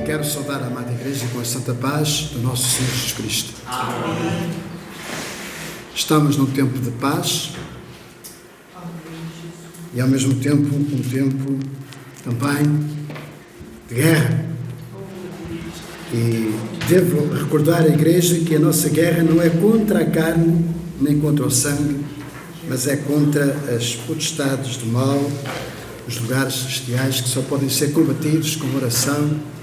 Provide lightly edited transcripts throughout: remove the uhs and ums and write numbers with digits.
Quero saudar a amada Igreja com a santa paz do nosso Senhor Jesus Cristo. Amém. Estamos num tempo de paz e ao mesmo tempo um tempo também de guerra. E devo recordar à Igreja que a nossa guerra não é contra a carne nem contra o sangue, mas é contra as potestades do mal, os lugares celestiais que só podem ser combatidos com oração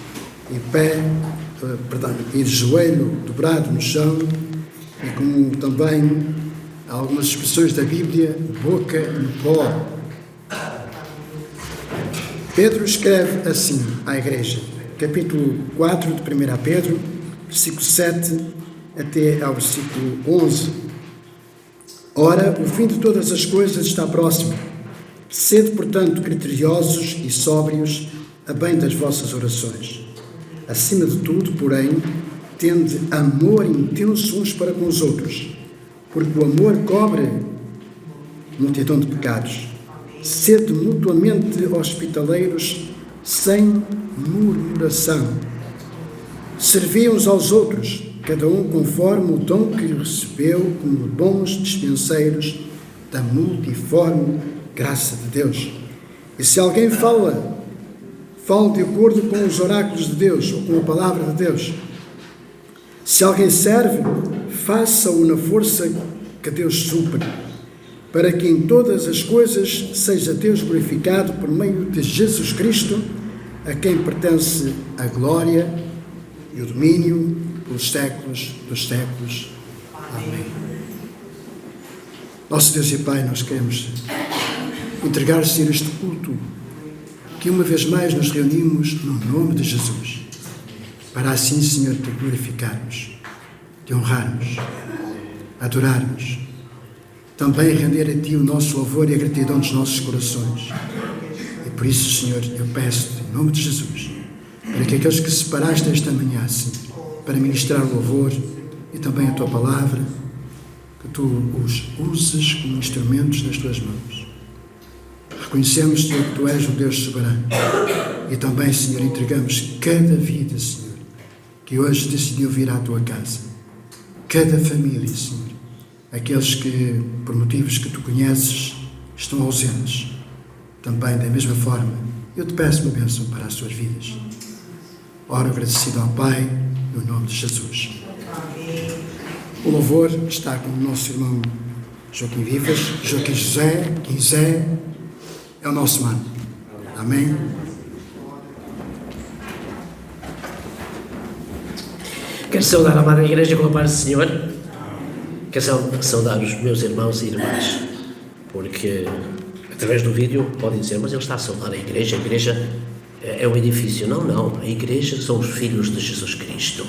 e de joelho dobrado no chão, e como também algumas expressões da Bíblia, boca no pó. Pedro escreve assim à Igreja, capítulo 4 de 1 Pedro, versículo 7 até ao versículo 11. Ora, o fim de todas as coisas está próximo. Sede, portanto, criteriosos e sóbrios a bem das vossas orações. Acima de tudo, porém, tende amor intenso uns para com os outros, porque o amor cobre multidão de pecados. Sede mutuamente hospitaleiros, sem murmuração. Servi uns aos outros, cada um conforme o dom que recebeu, como bons dispenseiros da multiforme graça de Deus. E se alguém fala de acordo com os oráculos de Deus, ou com a palavra de Deus. Se alguém serve, faça-o na força que Deus supre, para que em todas as coisas seja Deus glorificado por meio de Jesus Cristo, a quem pertence a glória e o domínio pelos séculos dos séculos. Amém. Nosso Deus e Pai, nós queremos entregar, Senhor, este culto, que uma vez mais nos reunimos no nome de Jesus, para assim, Senhor, te glorificarmos, te honrarmos, adorarmos, também render a Ti o nosso louvor e a gratidão dos nossos corações. E por isso, Senhor, eu peço-te, em nome de Jesus, para que aqueles que separaste esta manhã, Senhor, para ministrar o louvor e também a Tua palavra, que Tu os uses como instrumentos nas Tuas mãos. Reconhecemos, Senhor, que Tu és o Deus soberano e também, Senhor, entregamos cada vida, Senhor, que hoje decidiu vir à Tua casa, cada família, Senhor, aqueles que, por motivos que Tu conheces, estão ausentes, também da mesma forma, eu te peço uma bênção para as suas vidas. Oro agradecido ao Pai, no nome de Jesus. O louvor está com o nosso irmão Joaquim Vivas, Joaquim José, Quinzé, é o nosso mano. Amém? Quero saudar a amada Igreja com a paz do Senhor. Quero saudar os meus irmãos e irmãs, porque através do vídeo podem dizer, mas ele está a saudar a Igreja é um edifício. Não, a Igreja são os filhos de Jesus Cristo.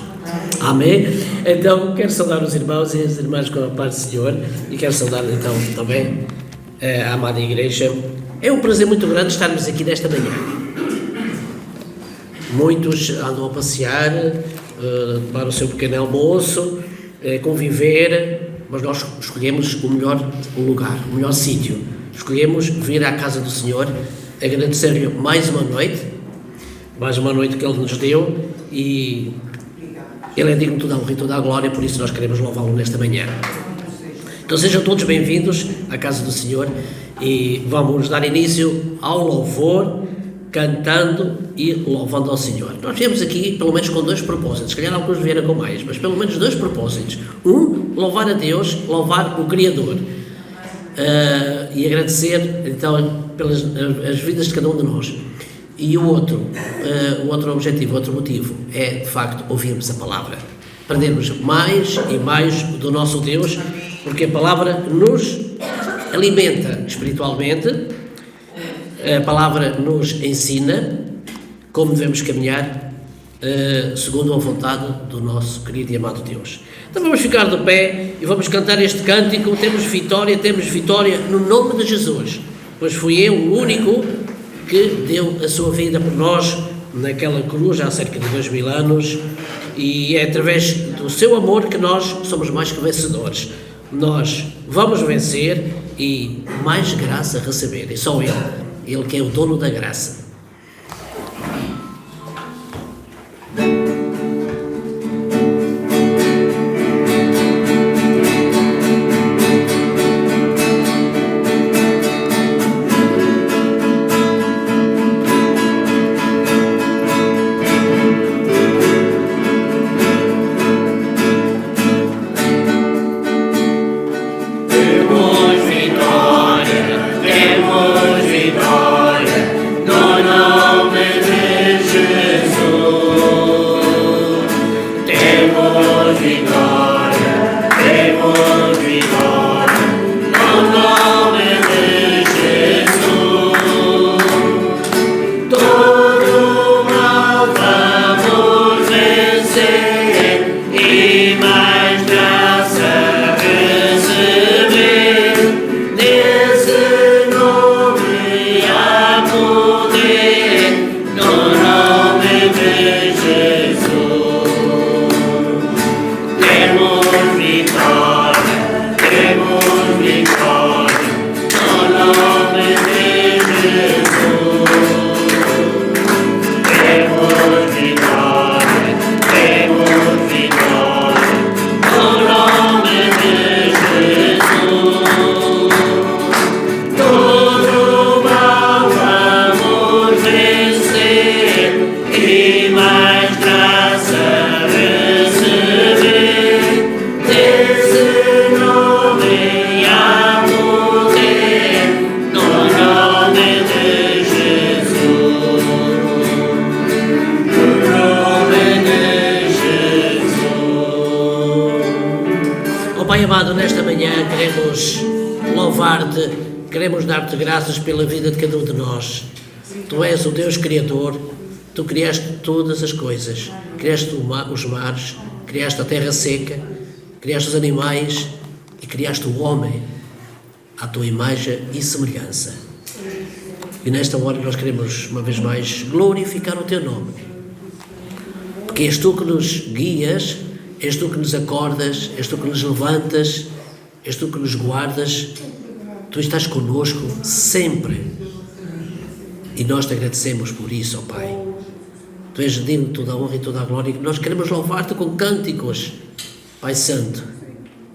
Amém? Então, quero saudar os irmãos e as irmãs com a paz do Senhor, e quero saudar então também a amada Igreja. É um prazer muito grande estarmos aqui nesta manhã. Muitos andam a passear, tomar o seu pequeno almoço, conviver, mas nós escolhemos o melhor lugar, o melhor sítio. Escolhemos vir à casa do Senhor, agradecer-lhe mais uma noite que Ele nos deu, e Ele é digno de toda a honra e toda a glória, por isso nós queremos louvá-lo nesta manhã. Então sejam todos bem-vindos à casa do Senhor, e vamos dar início ao louvor, cantando e louvando ao Senhor. Nós viemos aqui pelo menos com dois propósitos, se calhar alguns vieram com mais, mas pelo menos dois propósitos. Louvar a Deus, louvar o Criador, e agradecer então pelas as vidas de cada um de nós. E o outro objetivo, o outro motivo é, de facto, ouvirmos a palavra, aprendermos mais e mais do nosso Deus, porque a palavra nos alimenta espiritualmente, a palavra nos ensina como devemos caminhar segundo a vontade do nosso querido e amado Deus. Então vamos ficar de pé e vamos cantar este cântico. Temos vitória no nome de Jesus, pois fui eu o único que deu a sua vida por nós naquela cruz há cerca de 2000 anos, e é através do seu amor que nós somos mais que vencedores. Nós vamos vencer e mais graça receber, e só Ele que é o dono da graça. queremos dar-te graças pela vida de cada um de nós. Tu és o Deus Criador, tu criaste todas as coisas, criaste os mares, criaste a terra seca, criaste os animais e criaste o homem à tua imagem e semelhança. E nesta hora nós queremos, uma vez mais, glorificar o teu nome, porque és tu que nos guias, és tu que nos acordas, és tu que nos levantas, és tu que nos guardas, tu estás connosco sempre. E nós te agradecemos por isso, ó Pai. Tu és digno de toda a honra e toda a glória, e nós queremos louvar-te com cânticos, Pai Santo.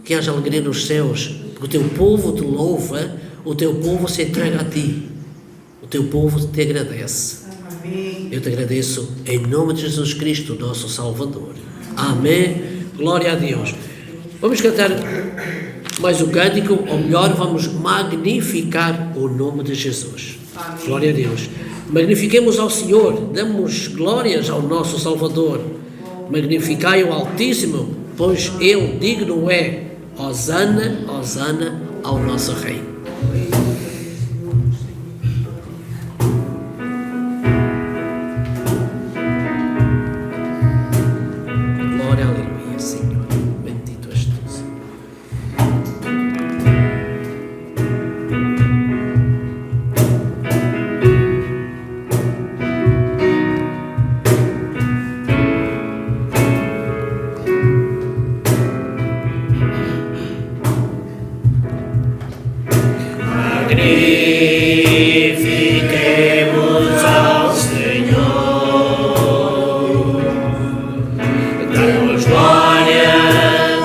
Que haja alegria nos céus, porque o teu povo te louva, o teu povo se entrega a ti, o teu povo te agradece. Eu te agradeço em nome de Jesus Cristo, nosso Salvador. Amém. Glória a Deus. Vamos cantar mais um cântico, ou melhor, vamos magnificar o nome de Jesus. Glória a Deus. Magnifiquemos ao Senhor, damos glórias ao nosso Salvador. Magnificai o Altíssimo, pois Ele digno é. Hosana, Hosana ao nosso Rei. Glória, aleluia, Senhor. Bendito és tu. Magnifiquemos ao Senhor, damos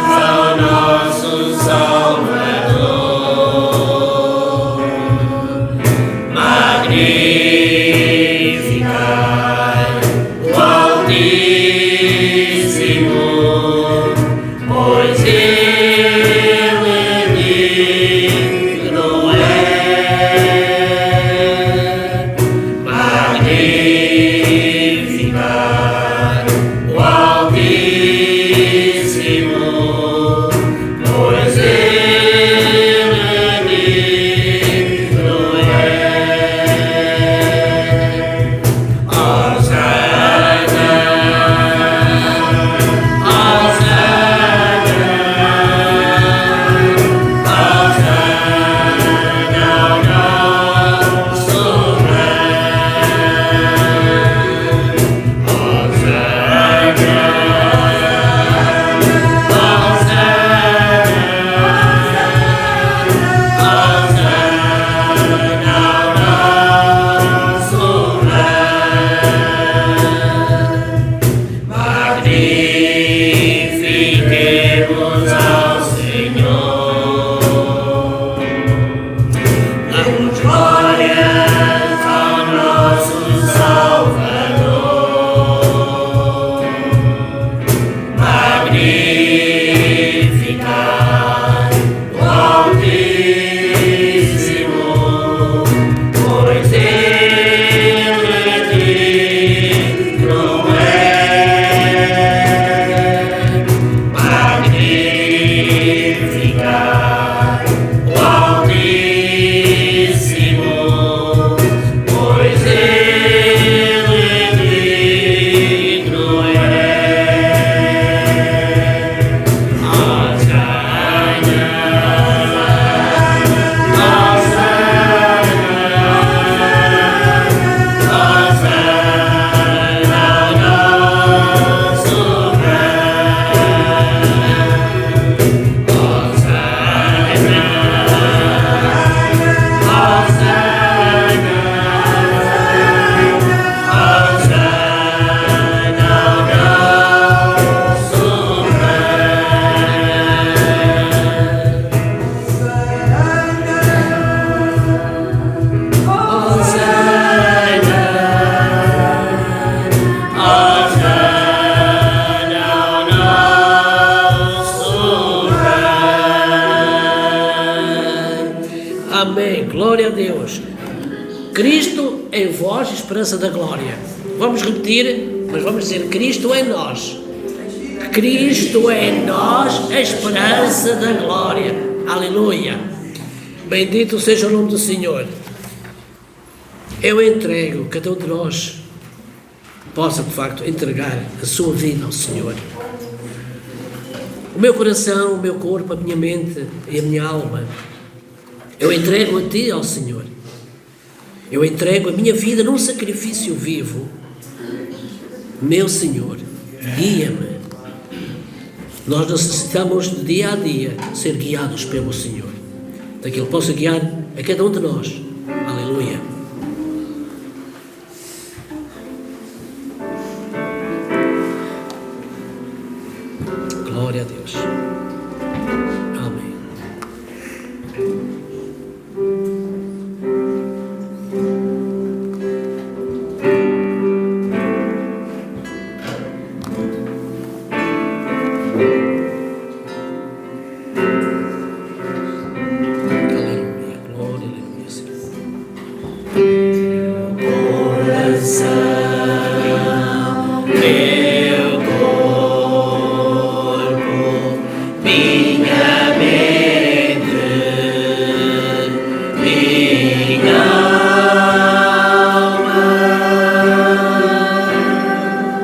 glórias ao nosso Salvador. Magnificar o Altíssimo, pois Ele é digno. Magnificar o Altíssimo, pois Ele é digno. Hosana, Hosana, Hosana ao nosso magnifiquemos ao Senhor, damos glórias ao nosso Salvador. Magnificar o Altíssimo, pois Ele é digno. Magnificar o Altíssimo, pois Ele é digno. Hosana, Hosana ao nosso Amém. Glória a Deus. Cristo em vós, esperança da glória. Vamos repetir, mas vamos dizer Cristo em nós. Cristo em nós, a esperança da glória. Aleluia. Bendito seja o nome do Senhor. Eu entrego, cada um de nós possa de facto entregar a sua vida ao Senhor. O meu coração, o meu corpo, a minha mente e a minha alma, eu entrego a Ti, ao Senhor. Eu entrego a minha vida num sacrifício vivo. Meu Senhor, guia-me. Nós necessitamos de dia a dia ser guiados pelo Senhor, para que Ele possa guiar a cada um de nós. Aleluia. Glória a Deus. Amém. Aleluia. Glória, aleluia, Senhor. Eu entrego a Ti, ó Senhor. Eu entrego a minha vida num sacrifício vivo. Meu Senhor, meu coração, meu corpo, minha mente, minha alma, eu entrego a Ti, ó Senhor. Eu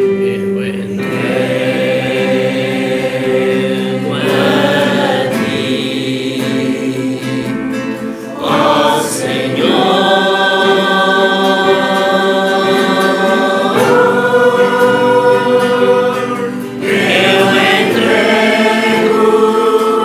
entrego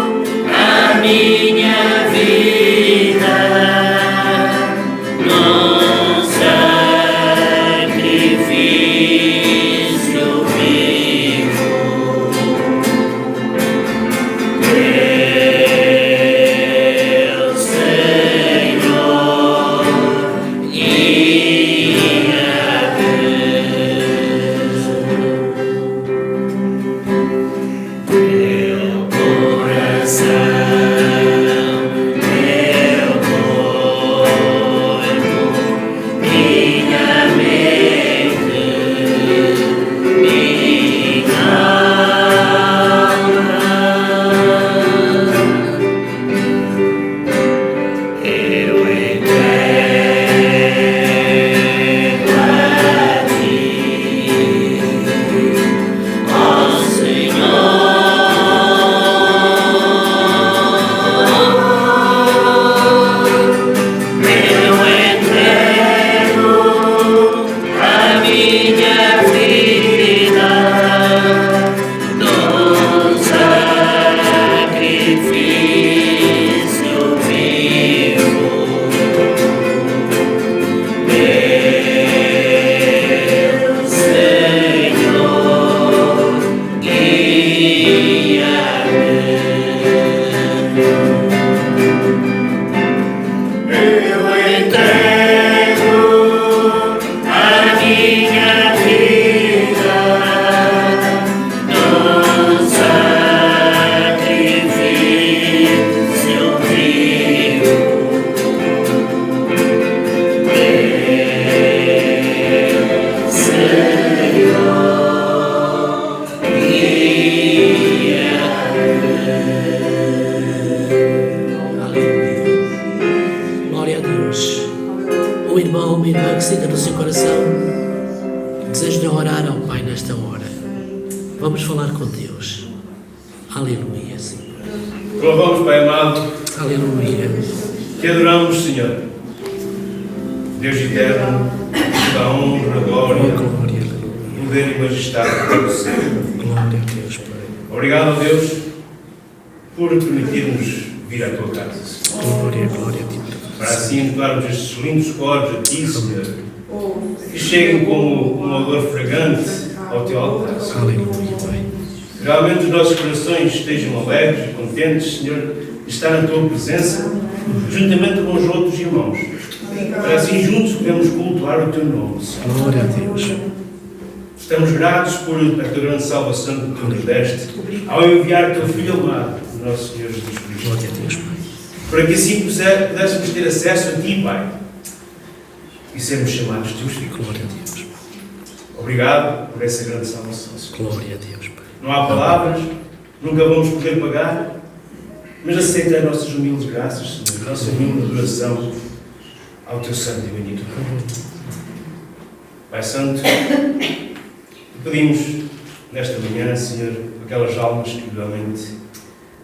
a minha vida num sacrifício vivo. Meu Senhor, guia-me. Eu entrego a minha vida num sacrifício vivo. Meu Senhor, guia-me. Aleluia. Glória a Deus. Um irmão, uma irmã que sinta no seu coração desejo de orar ao Pai nesta hora. Vamos falar com Deus. Aleluia, Senhor. Louvamos, Pai amado, Aleluia. que adoramos, Senhor. Deus eterno, da honra, Oh, glória, glória, aleluia. poder e majestade para você. Glória a Deus, Pai. Obrigado, Deus, por permitir-nos vir à tua casa, Senhor. Glória, glória a Ti. Para assim entoarmos estes lindos coros a Ti, Senhor, que cheguem como um odor fragante ao Teu altar, Senhor. Aleluia, Pai. Realmente os nossos corações estejam alegres e contentes, Senhor, de estar na Tua presença, juntamente com os outros irmãos. Para assim juntos podemos cultuar o Teu nome, Senhor. Glória a Deus. Estamos gratos por a Tua grande salvação que Tu nos deste, ao enviar o Teu Filho amado, o nosso Senhor Jesus Cristo. Glória a Deus, Pai. Para que assim pudéssemos ter acesso a Ti, Pai, e sermos chamados Teus filhos. Glória a Deus. Obrigado por essa grande salvação, Senhor. Glória a Deus, Pai. Não há palavras, nunca vamos poder pagar mas aceita as nossas humildes graças, Senhor, a nossa humilde adoração ao Teu santo e bendito nome. Pai Santo, pedimos nesta manhã, Senhor, aquelas almas que realmente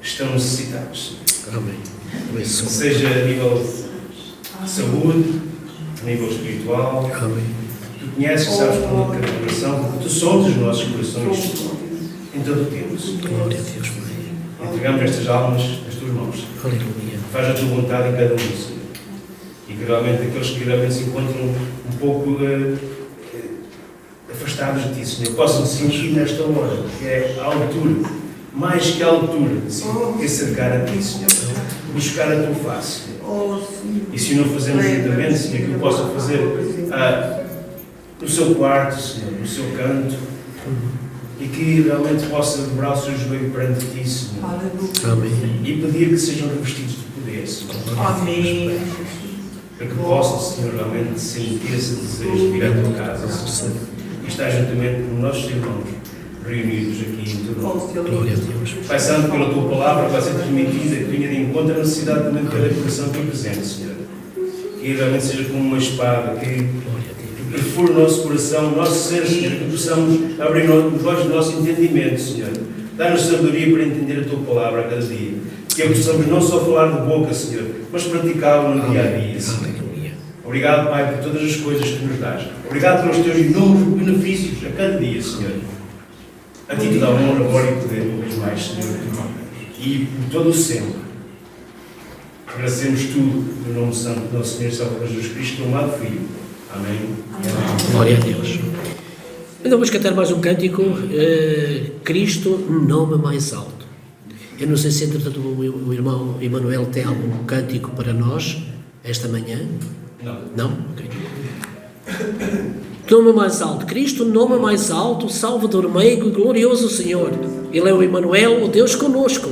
estão necessitadas, Senhor. Amém. Amém. Seja a nível de saúde, a nível espiritual. Amém. Tu conheces, sabes como cada coração, porque Tu sondas os nossos corações em todo o tempo, Senhor. Glória a Deus, Pai. Entregamos estas almas nas Tuas mãos. Aleluia. Faz a Tua vontade em cada um, Senhor. E que realmente aqueles que realmente se encontram um pouco afastados de Ti, Senhor, possam sentir nesta hora que é a altura, mais que a altura, Senhor, que acercar a Ti, Senhor. Buscar a Tua face, Senhor. E se não fazemos juntamente, Senhor, que eu possa fazer no seu quarto, Senhor, no seu canto, e que realmente possa dobrar o seu joelho perante Ti, Senhor. Amém. E pedir que sejam revestidos de poder, Senhor. Amém. Para que possam, Senhor, realmente sentir esse desejo de vir à Tua casa, Senhor. E estar juntamente com os nossos irmãos reunidos aqui em Teu nome. Glória a Deus. Pai Santo, pela Tua palavra, vai ser transmitida e venha de encontro à necessidade também de cada coração aqui presente, Senhor. Que realmente seja como uma espada, que Glória a Deus. perfure o nosso coração, o nosso ser, Senhor, que possamos abrir os olhos do nosso entendimento, Senhor. Dá-nos sabedoria para entender a Tua palavra a cada dia. Que possamos não só falar de boca, Senhor, mas praticá-lo no dia a dia, Senhor. Aleluia. Obrigado, Pai, por todas as coisas que nos dás. Obrigado pelos Teus inúmeros benefícios a cada dia, Senhor. A Ti te dá honra, glória e poder, uma vez mais, Senhor. E por todo o sempre. Agradecemos tudo no nome santo do nosso Senhor e Salvador Jesus Cristo, teu amado Filho. Amém. Glória a Deus. Então vamos cantar mais um cântico, Cristo, nome mais alto. Eu não sei se, entretanto, o irmão Emanuel tem algum cântico para nós esta manhã. Não. Não? Ok. Nome mais alto. Cristo, nome mais alto, Salvador meigo e glorioso Senhor. Ele é o Emanuel, o Deus conosco.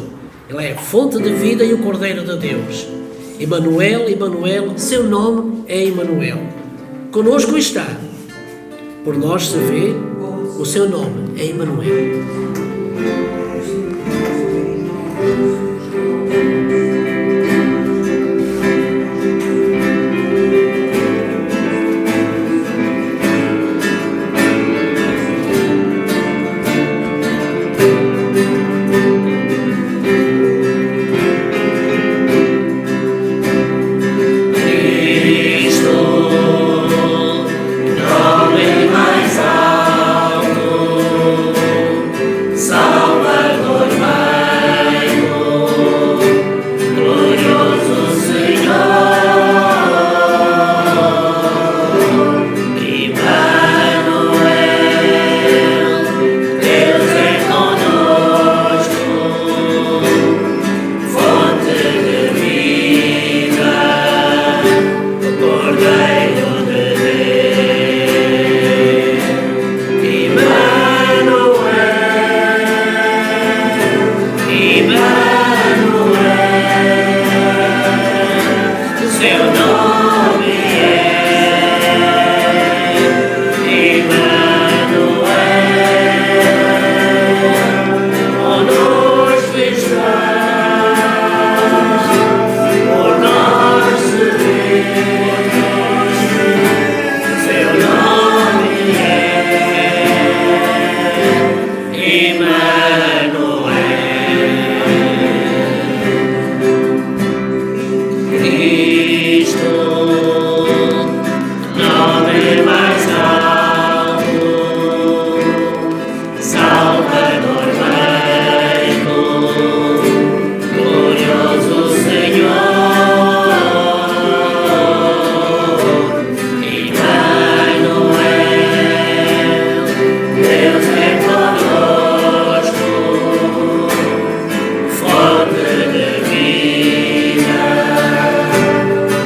Ele é a fonte de vida e o Cordeiro de Deus. Emanuel, Emanuel, seu nome é Emanuel. Conosco está. Por nós se vê, o seu nome é Emanuel.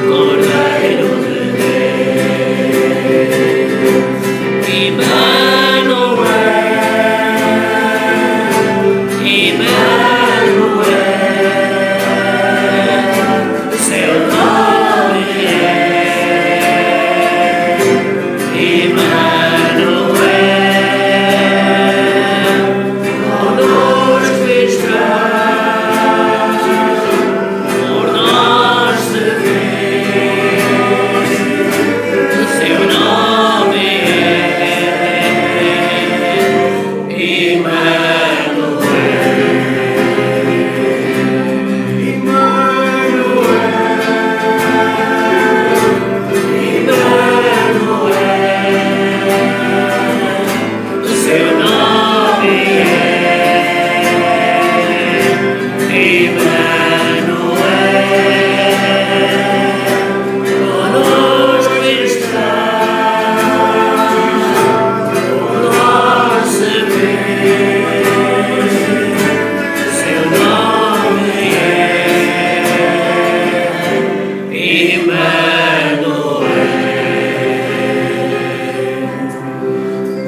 Cordeiro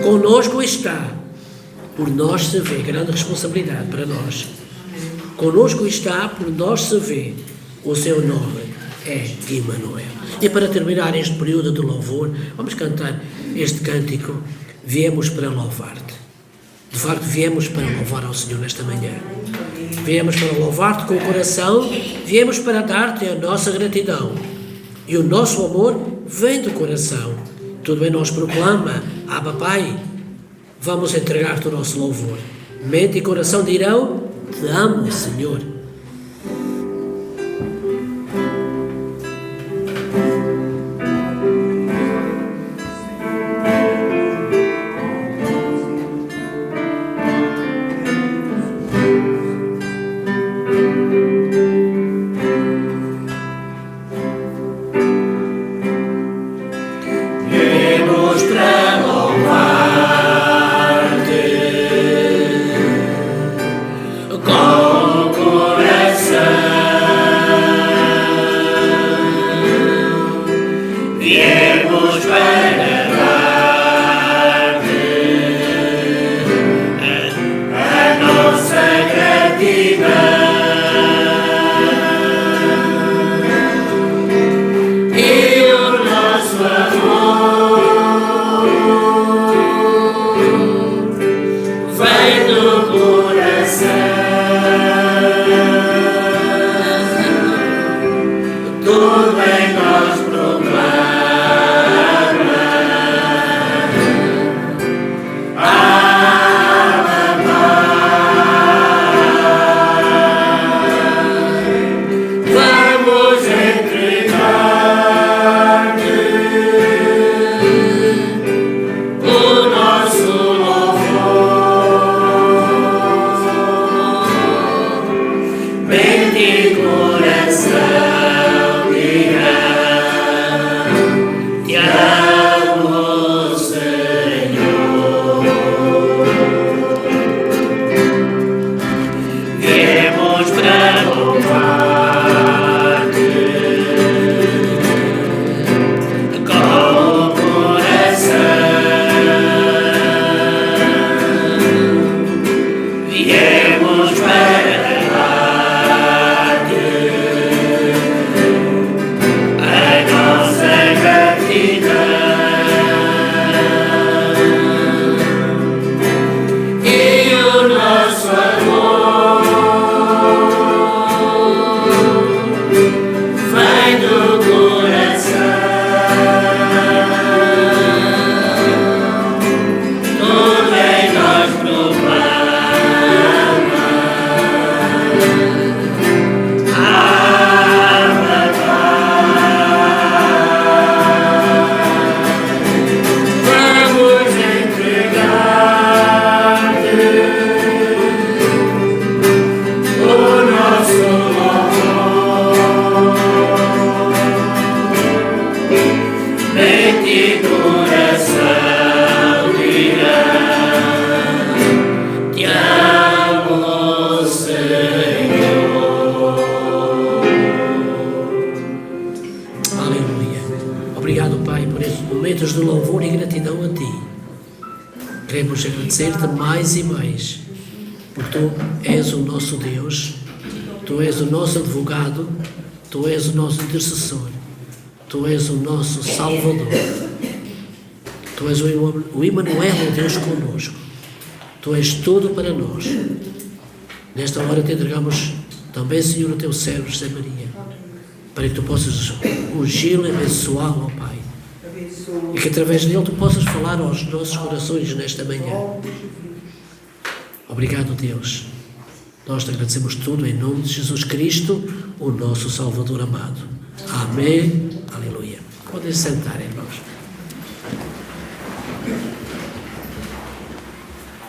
Conosco está, por nós se vê, grande responsabilidade para nós. Conosco está, por nós se vê, o seu nome é Emmanuel. E para terminar este período de louvor, vamos cantar este cântico, viemos para louvar-te. De facto, viemos para louvar ao Senhor nesta manhã. Viemos para louvar-te com o coração, viemos para dar-te a nossa gratidão. E o nosso amor vem do coração. Tudo em nós proclama, Abba Pai, vamos entregar-te o nosso louvor. Mente e coração dirão, te amo, Senhor. De louvor e gratidão a Ti. Queremos agradecer-te mais e mais, porque Tu és o nosso Deus, Tu és o nosso advogado, Tu és o nosso intercessor, Tu és o nosso Salvador, Tu és o Emmanuel, o Deus conosco, Tu és tudo para nós. Nesta hora te entregamos também, Senhor, o Teu servo José Maria, para que Tu possas ungí-lo e abençoá-lo, ó Pai. E que através dele Tu possas falar aos nossos corações nesta manhã. Obrigado, Deus. Nós te agradecemos tudo em nome de Jesus Cristo, o nosso Salvador amado. Amém. Aleluia. Podem sentar, irmãos.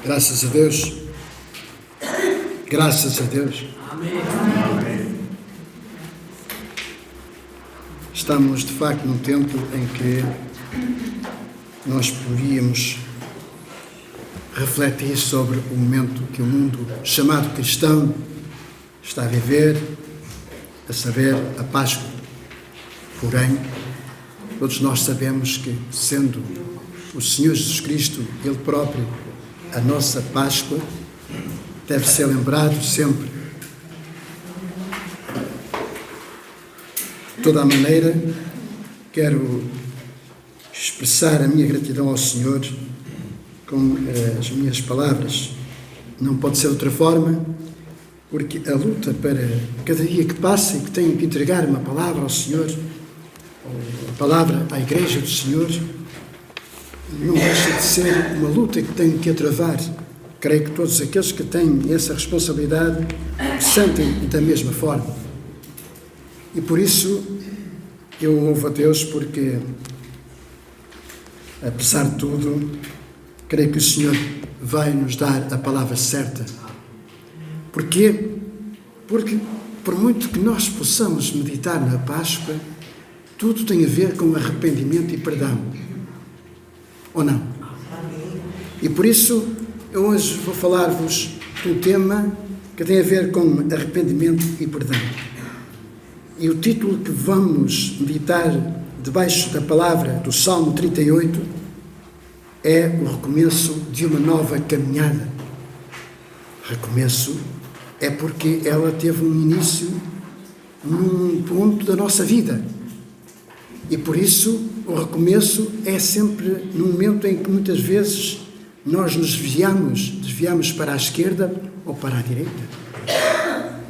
Graças a Deus. Graças a Deus. Amém. Estamos, de facto, num tempo em que nós podíamos refletir sobre o momento que o mundo chamado cristão está a viver, a saber, a Páscoa. Porém, todos nós sabemos que, sendo o Senhor Jesus Cristo, Ele próprio, a nossa Páscoa, deve ser lembrado sempre. De toda a maneira, quero expressar a minha gratidão ao Senhor com as minhas palavras. Não pode ser de outra forma, porque a luta para cada dia que passa e que tenho que entregar uma palavra ao Senhor, a palavra à Igreja do Senhor, não deixa de ser uma luta que tenho que travar. Creio que todos aqueles que têm essa responsabilidade sentem da mesma forma. E por isso eu louvo a Deus, porque, apesar de tudo, creio que o Senhor vai nos dar a palavra certa. Porquê? Porque, por muito que nós possamos meditar na Páscoa, tudo tem a ver com arrependimento e perdão. Ou não? E por isso, eu hoje vou falar-vos de um tema que tem a ver com arrependimento e perdão. E o título que vamos meditar debaixo da palavra do Salmo 38 é o recomeço de uma nova caminhada. Recomeço é porque ela teve um início num ponto da nossa vida. E por isso o recomeço é sempre num momento em que muitas vezes nós nos desviamos para a esquerda ou para a direita.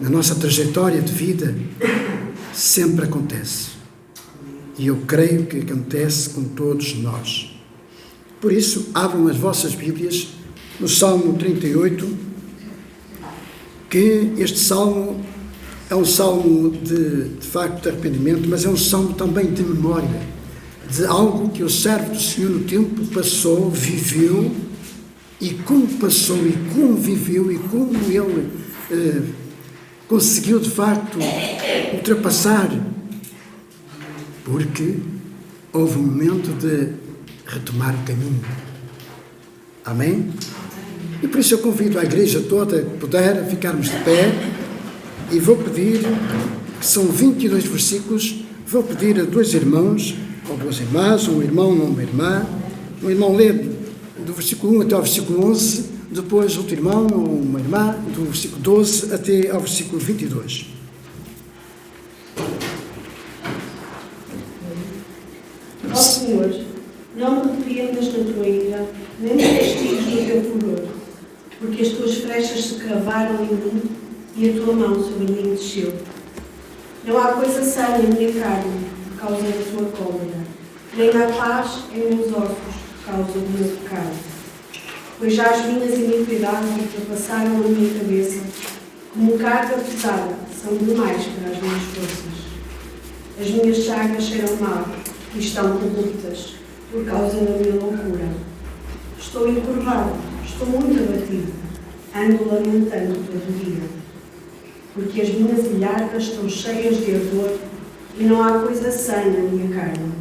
Na nossa trajetória de vida sempre acontece. E eu creio que acontece com todos nós. Por isso, abram as vossas Bíblias no Salmo 38, que este Salmo é um Salmo de facto de arrependimento, mas é um Salmo também de memória, de algo que o servo do Senhor no tempo passou, viveu, e como passou, e como viveu, e como ele conseguiu de facto ultrapassar, porque houve um momento de retomar o caminho. Amém? E por isso eu convido a igreja toda que puder a ficarmos de pé, e vou pedir, que são 22 versículos, vou pedir a dois irmãos, ou duas irmãs, um irmão ou uma irmã, um irmão lê do versículo 1 até ao versículo 11, depois outro irmão ou uma irmã, do versículo 12 até ao versículo 22. Ó Senhor, não me arrependas da tua ira, nem me castigues do teu furor, porque as tuas flechas se cravaram em mim e a tua mão sobre mim desceu. Não há coisa sã em minha carne por causa da tua cólera, nem há paz em meus ossos por causa do meu pecado. Pois já as minhas iniquidades ultrapassaram a minha cabeça, como carga pesada, são demais para as minhas forças. As minhas chagas cheiram mal e estão corruptas por causa da minha loucura. Estou encurvado, estou muito abatido, ando lamentando todo dia, porque as minhas ilhargas estão cheias de ardor e não há coisa sã na minha carne.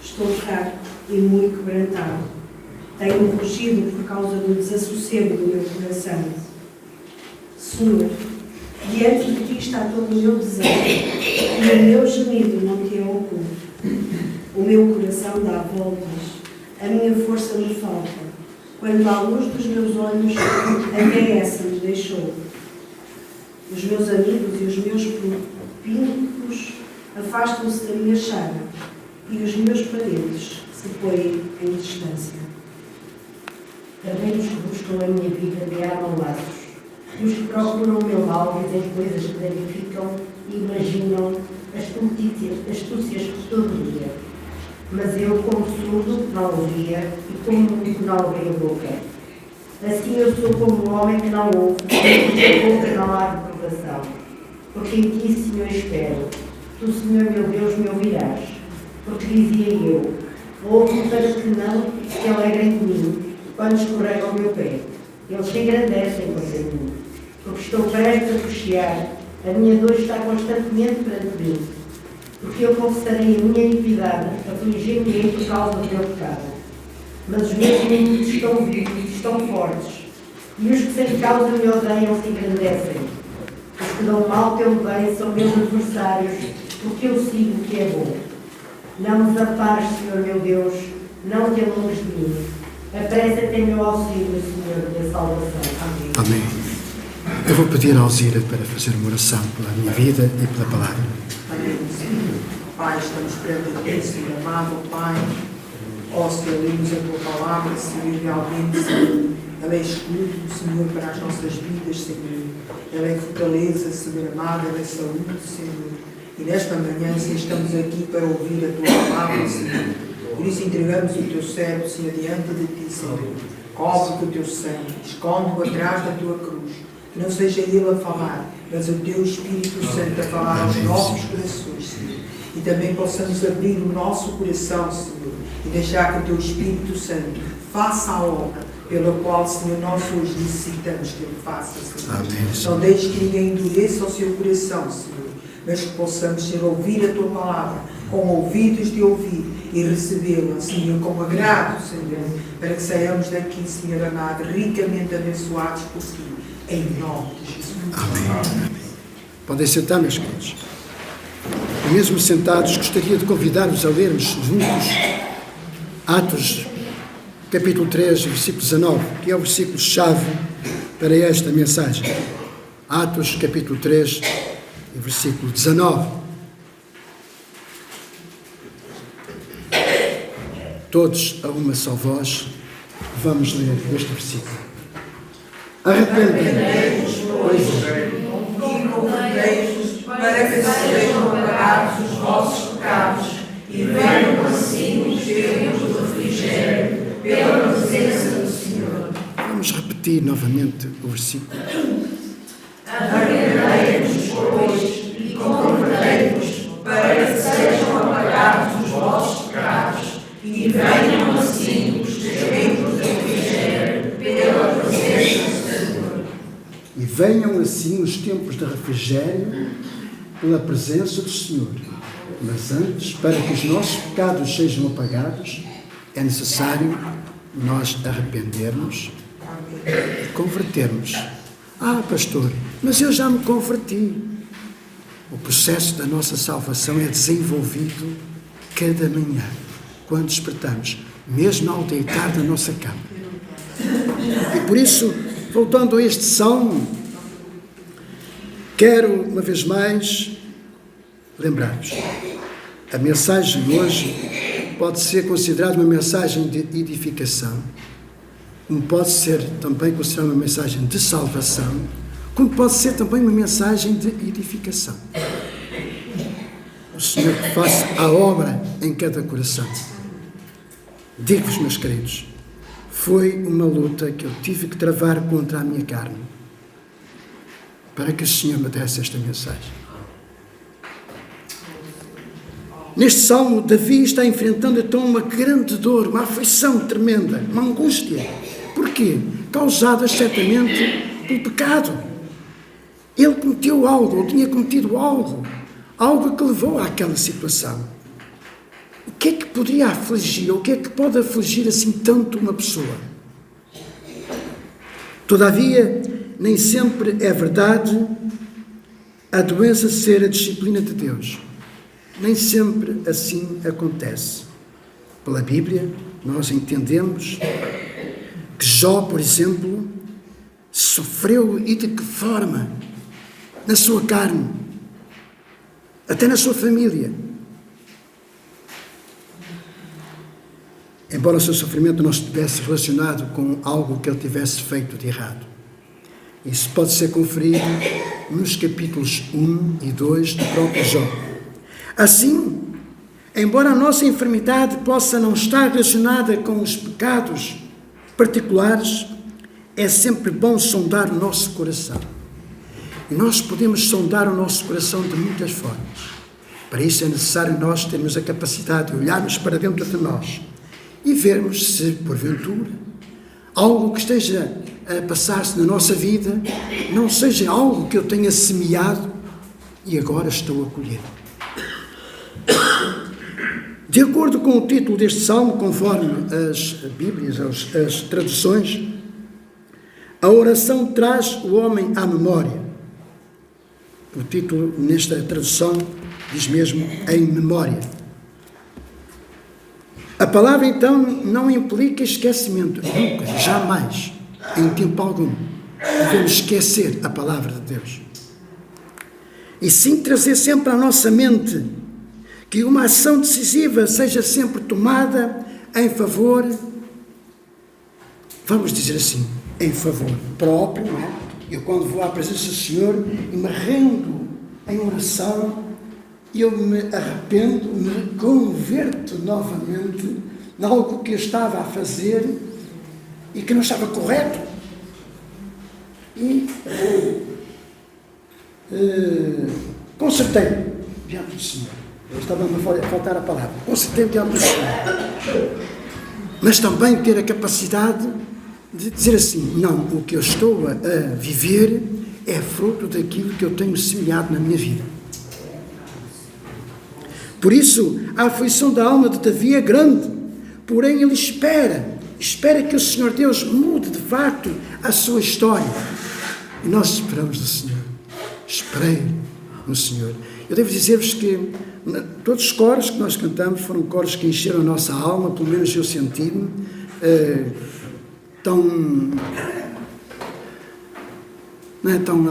Estou fraco e muito quebrantado. Tenho rugido por causa do desassossego do meu coração. Senhor, diante de ti está todo o meu desejo, e o meu gemido não te é oculto. O meu coração dá voltas, a minha força me falta, quando a luz dos meus olhos até essa me deixou. Os meus amigos e os meus pínculos afastam-se da minha chaga, e os meus parentes se põem em distância. Também os que buscam a minha vida me armam laços, e os que procuram o meu mal dizem coisas que danificam e imaginam astúcias todo dia. Mas eu, como surdo, não ouvia, e como mudo, não abri a boca. Assim eu sou como um homem que não ouve, e com a boca não há reprovação. Porque em ti, Senhor, espero. Tu, Senhor, meu Deus, me ouvirás. Porque dizia eu, ouve para que não se alegrem de mim, quando escorrega o meu pé. Eles se engrandecem contra mim, porque estou prestes a cochear, a minha dor está constantemente perante mim. Porque eu confessarei a minha iniquidade, afligir-me por causa do meu pecado. Mas os meus inimigos estão vivos, estão fortes, e os que sem causa me odeiam se engrandecem. Os que dão mal pelo bem são meus adversários, porque eu sigo o que é bom. Não me desampares, Senhor meu Deus, não te alongues de mim. Apressa-te em meu auxílio, Senhor, da salvação. Amém. Amém. Eu vou pedir ao Zira para fazer uma oração pela minha vida e pela palavra. Amém, Senhor. Pai, estamos perante ti, Senhor amado, Pai. Ó, Senhor, lemos a tua palavra, Senhor, e realmente, Senhor, ela é escudo, Senhor, para as nossas vidas, Senhor. Ela é fortaleza, Senhor amado, ela é saúde, Senhor. E nesta manhã, Senhor, estamos aqui para ouvir a tua palavra, Senhor. Por isso entregamos o teu servo, Senhor, diante de ti, Senhor. Cobre com o teu sangue, esconde-o atrás da tua cruz. Que não seja ele a falar, mas o teu Espírito Santo a falar aos nossos corações, Senhor. E também possamos abrir o nosso coração, Senhor, e deixar que o teu Espírito Santo faça a obra pela qual, Senhor, nós hoje necessitamos que ele faça, Senhor. Amém. Não deixe que ninguém endureça o seu coração, Senhor, mas que possamos, Senhor, ouvir a tua palavra com ouvidos de ouvir e recebê-la, Senhor, com agrado, Senhor, para que saiamos daqui, Senhor amado, ricamente abençoados por ti, em nome de Jesus. Amém. Podem sentar, meus queridos. E mesmo sentados, gostaria de convidar-vos a lermos juntos Atos, capítulo 3, versículo 19, que é o versículo-chave para esta mensagem. Atos, capítulo 3, versículo 19. Todos a uma só voz, vamos ler este versículo. Arrependei-vos, pois, E convidei-vos para que sejam apagados os vossos pecados e venham assim os tempos de refrigério pela presença do Senhor. vamos repetir novamente o versículo. Arrependei-vos, pois, e convertei-vos para que sejam apagados os vossos pecados e venham assim os tempos de refrigério pela presença do Senhor. E venham assim os tempos de refrigério pela presença do Senhor. Mas antes, para que os nossos pecados sejam apagados, é necessário nós arrependermos e convertermos. Ah, pastor, mas eu já me converti. O processo da nossa salvação é desenvolvido cada manhã, quando despertamos, mesmo ao deitar na nossa cama. E por isso, voltando a este salmo, quero, uma vez mais, lembrar-vos. A mensagem de hoje pode ser considerada uma mensagem de edificação, como pode ser também considerada uma mensagem de salvação, como pode ser também uma mensagem de edificação. O Senhor que faça a obra em cada coração. Digo-vos, meus queridos, foi uma luta que eu tive que travar contra a minha carne, para que o Senhor me desse esta mensagem. Neste salmo, Davi está enfrentando então uma grande dor, uma aflição tremenda, uma angústia. Porquê? Causada certamente pelo pecado. Ele cometeu algo, ou tinha cometido algo que levou àquela situação. O que é que poderia afligir, ou o que é que pode afligir assim tanto uma pessoa? Todavia, nem sempre é verdade a doença ser a disciplina de Deus. Nem sempre assim acontece. Pela Bíblia, nós entendemos que Jó, por exemplo, sofreu e de que forma? Na sua carne, até na sua família. Embora o seu sofrimento não estivesse relacionado com algo que ele tivesse feito de errado. Isso pode ser conferido nos capítulos 1 e 2 do próprio Jó. Assim, embora a nossa enfermidade possa não estar relacionada com os pecados particulares, é sempre bom sondar o nosso coração. E nós podemos sondar o nosso coração de muitas formas. Para isso é necessário nós termos a capacidade de olharmos para dentro de nós e vermos se, porventura, algo que esteja a passar-se na nossa vida não seja algo que eu tenha semeado e agora estou a colher. De acordo com o título deste salmo, conforme as Bíblias, as traduções, a oração traz o homem à memória. O título, nesta tradução, diz mesmo em memória. A palavra, então, não implica esquecimento. Nunca, jamais, em tempo algum, devemos esquecer a palavra de Deus. E sim trazer sempre à nossa mente que uma ação decisiva seja sempre tomada em favor, vamos dizer assim, em favor próprio, não é? Eu quando vou à presença do Senhor e me rendo em oração, eu me arrependo, me converto novamente em algo que eu estava a fazer e que não estava correto. E consertei diante do Senhor. Eu estava-me a faltar a palavra. Consertei diante do Senhor. Mas também ter a capacidade de dizer assim, não, o que eu estou a viver é fruto daquilo que eu tenho semeado na minha vida. Por isso, a aflição da alma de Davi é grande, porém ele espera que o Senhor Deus mude de facto a sua história. E nós esperamos no Senhor. Esperei no Senhor. Eu devo dizer-vos que todos os coros que nós cantamos foram coros que encheram a nossa alma, pelo menos eu senti-me tão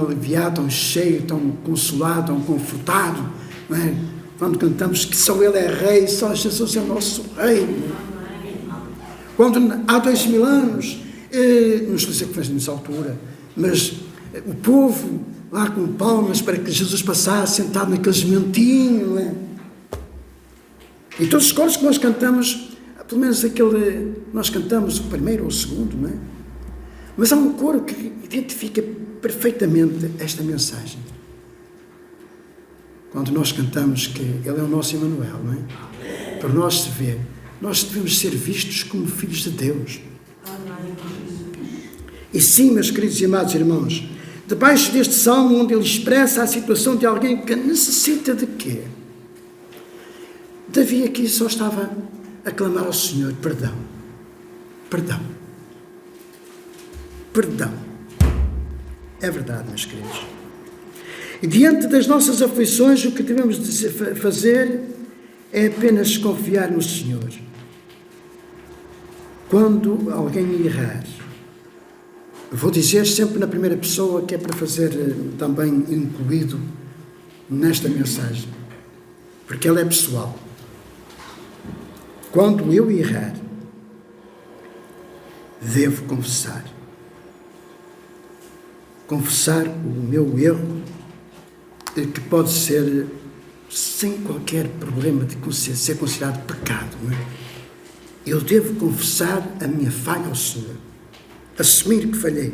aliviado, tão cheio, tão consolado, tão confortado, não é? Quando cantamos que só Ele é Rei, só Jesus é o nosso Rei. Quando há 2000 anos, não estou a dizer que faz nessa altura, mas o povo lá com palmas para que Jesus passasse sentado naqueles mentinhos, não é? E todos os coros que nós cantamos, pelo menos nós cantamos o primeiro ou o segundo, não é? Mas há um coro que identifica perfeitamente esta mensagem. Quando nós cantamos que Ele é o nosso Emmanuel, não é? Para nós se ver, nós devemos ser vistos como filhos de Deus. E sim, meus queridos e amados irmãos, debaixo deste salmo onde ele expressa a situação de alguém que necessita de quê? Davi aqui só estava a clamar ao Senhor perdão. Perdão. Perdão. É verdade, meus queridos. E diante das nossas aflições, o que devemos fazer é apenas confiar no Senhor. Quando alguém errar, vou dizer sempre na primeira pessoa, que é para fazer também incluído nesta mensagem, porque ela é pessoal. Quando eu errar, devo confessar. Confessar o meu erro, que pode ser sem qualquer problema de consciência, ser considerado pecado, não é? Eu devo confessar a minha falha ao Senhor, assumir que falhei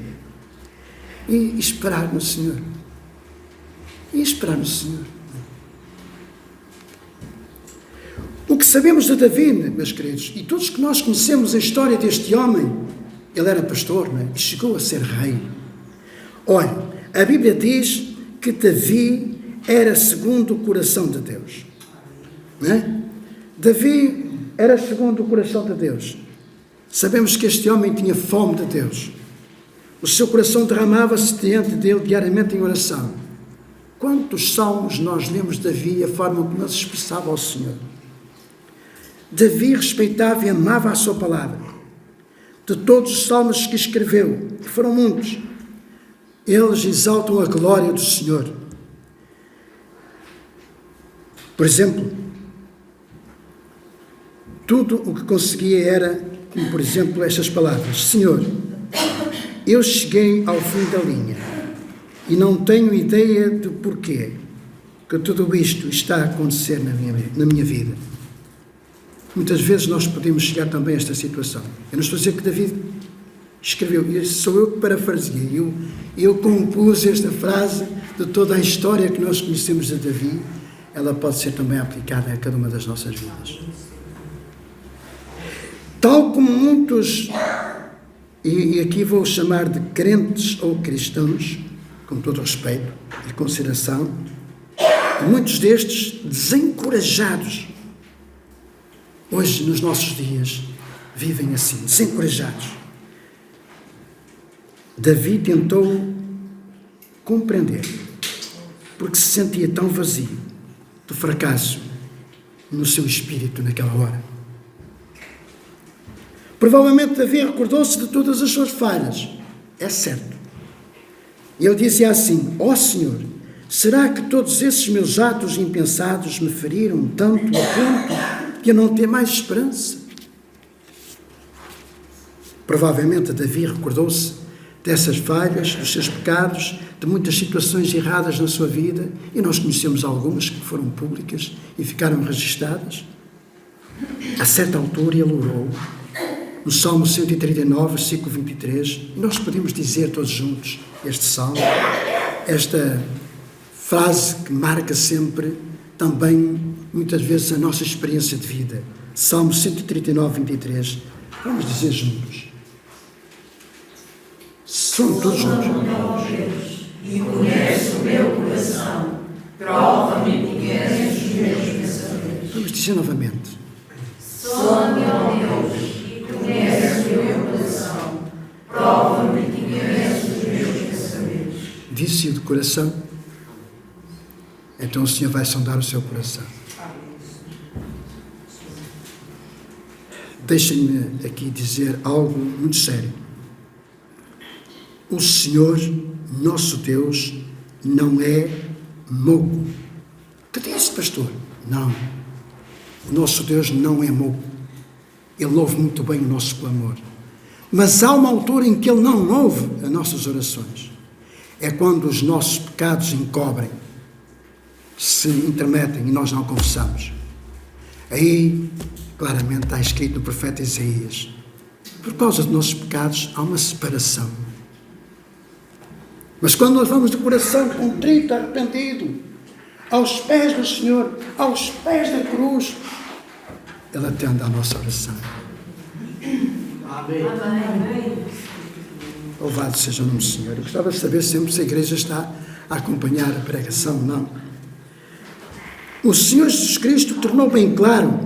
e esperar no Senhor. E esperar no Senhor. O que sabemos de Davi, meus queridos, e todos que nós conhecemos a história deste homem, ele era pastor, não é? E chegou a ser rei. Olha, a Bíblia diz que Davi era segundo o coração de Deus. Não é? Davi era segundo o coração de Deus. Sabemos que este homem tinha fome de Deus. O seu coração derramava-se diante dele diariamente em oração. Quantos salmos nós lemos de Davi e a forma como ele se expressava ao Senhor. Davi respeitava e amava a sua palavra. De todos os salmos que escreveu, que foram muitos, eles exaltam a glória do Senhor. Por exemplo, tudo o que conseguia era, como por exemplo, estas palavras: Senhor, eu cheguei ao fim da linha e não tenho ideia de porquê que tudo isto está a acontecer na minha vida. Muitas vezes nós podemos chegar também a esta situação. Eu não estou a dizer que Davi escreveu, sou eu que parafraseei, eu compus esta frase de toda a história que nós conhecemos de Davi. Ela pode ser também aplicada a cada uma das nossas vidas. Tal como muitos, e aqui vou chamar de crentes ou cristãos, com todo respeito e consideração, muitos destes desencorajados, hoje nos nossos dias, vivem assim, desencorajados. Davi tentou compreender porque se sentia tão vazio do fracasso no seu espírito naquela hora. Provavelmente Davi recordou-se de todas as suas falhas, é certo. E ele dizia assim: ó Senhor, será que todos esses meus atos impensados me feriram tanto a ponto de eu não ter mais esperança? Provavelmente Davi recordou-se dessas falhas, dos seus pecados, de muitas situações erradas na sua vida, e nós conhecemos algumas que foram públicas e ficaram registadas. A certa altura ele orou, no Salmo 139, versículo 23, e nós podemos dizer todos juntos este salmo, esta frase que marca sempre também, muitas vezes, a nossa experiência de vida. Salmo 139, 23. Vamos dizer juntos. São todos juntos. E conhece o meu coração, prova-me e conhece os meus pensamentos. Vamos dizer novamente. Sonha, ó Deus, e conhece o meu coração, prova-me e conhece os meus pensamentos. Disse-o de coração. Então o Senhor vai sondar o seu coração. Deixem-me aqui dizer algo muito sério. O Senhor, nosso Deus, não é mogo. Que disse, pastor? Não. O nosso Deus não é mogo. Ele ouve muito bem o nosso clamor. Mas há uma altura em que Ele não ouve as nossas orações. É quando os nossos pecados encobrem, se intermetem e nós não confessamos. Aí, claramente, está escrito no profeta Isaías: por causa dos nossos pecados há uma separação. Mas quando nós vamos de coração contrito, arrependido, aos pés do Senhor, aos pés da cruz, Ele atende à nossa oração. Amém. Louvado seja o nome do Senhor. Eu gostava de saber sempre se a igreja está a acompanhar a pregação ou não. O Senhor Jesus Cristo tornou bem claro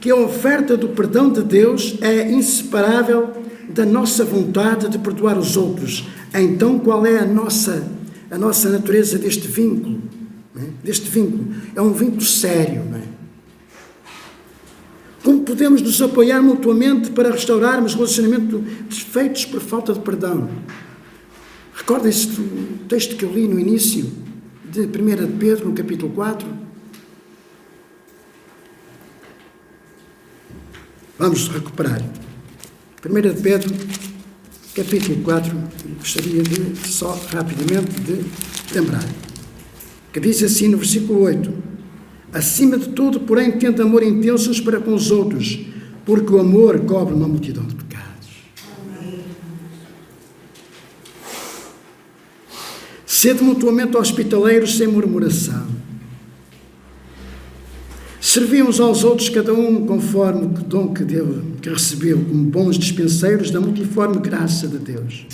que a oferta do perdão de Deus é inseparável da nossa vontade de perdoar os outros. Então, qual é a nossa natureza deste vínculo? Deste vínculo. É um vínculo sério, não é? Como podemos nos apoiar mutuamente para restaurarmos relacionamentos desfeitos por falta de perdão? Recordem-se do texto que eu li no início de 1 de Pedro, no capítulo 4. Vamos recuperar. 1 de Pedro, capítulo 4, gostaria de só rapidamente de lembrar, que diz assim no versículo 8: acima de tudo, porém, tende amor intenso uns para com os outros, porque o amor cobre uma multidão de pecados. Amém. Sede mutuamente hospitaleiros sem murmuração. Servi uns aos outros, cada um conforme o dom que recebeu, como bons dispenseiros da multiforme graça de Deus.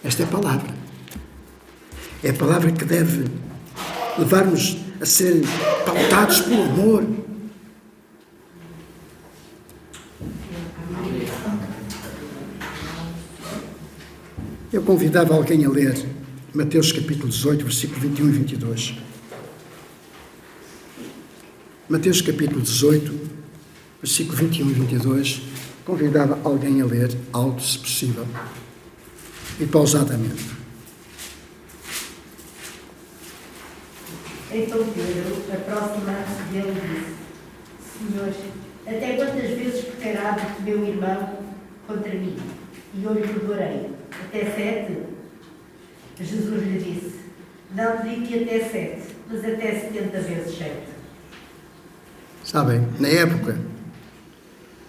Esta é a palavra. É a palavra que deve levar-nos a ser pautados pelo amor. Eu convidava alguém a ler Mateus capítulo 18, versículo 21 e 22. Mateus capítulo 18, versículo 21 e 22, convidava alguém a ler alto, se possível, e pausadamente. Então Pedro, aproximando-se dele, disse: Senhor, até quantas vezes pecará meu irmão contra mim, e eu lhe perdoarei? Até 7? Jesus lhe disse: não digo que até 7, mas até 70 vezes 7. Sabem, na época,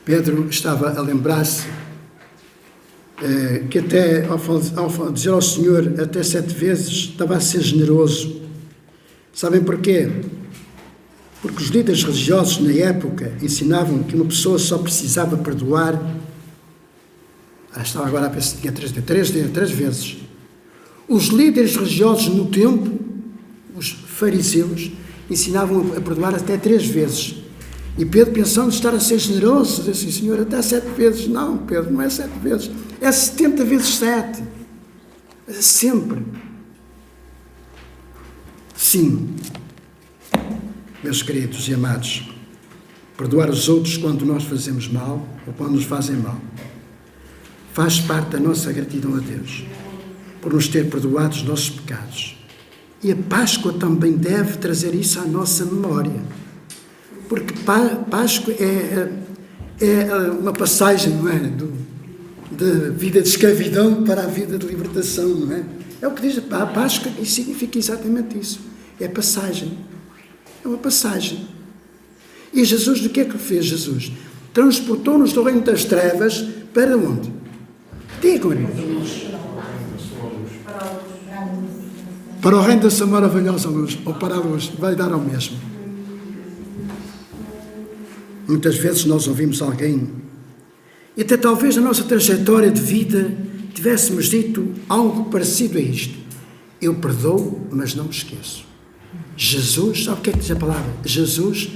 Pedro estava a lembrar-se que até, ao dizer ao Senhor até 7 vezes, estava a ser generoso. Sabem porquê? Porque os líderes religiosos na época ensinavam que uma pessoa só precisava perdoar, estava agora a pensar que tinha 3 vezes. Os líderes religiosos no tempo, os fariseus, ensinavam a perdoar até 3 vezes. E Pedro, pensando estar a ser generoso, disse assim: Senhor, até 7 vezes. Não, Pedro, não é 7 vezes. É 70 vezes 7. Sempre. Sim, meus queridos e amados, perdoar os outros quando nós fazemos mal ou quando nos fazem mal faz parte da nossa gratidão a Deus por nos ter perdoado os nossos pecados. E a Páscoa também deve trazer isso à nossa memória, porque Páscoa é uma passagem, não é? Da vida de escravidão para a vida de libertação, não é? É o que diz a Páscoa, e significa exatamente isso. É passagem. É uma passagem. E Jesus, o que é que fez Jesus? Transportou-nos do reino das trevas para onde? Digam, irmãos. Para o reino da sua maravilhosa luz, ou para a luz, vai dar ao mesmo. Muitas vezes nós ouvimos alguém, e até talvez na nossa trajetória de vida tivéssemos dito algo parecido a isto: eu perdoo, mas não me esqueço. Jesus, sabe o que é que diz a palavra? Jesus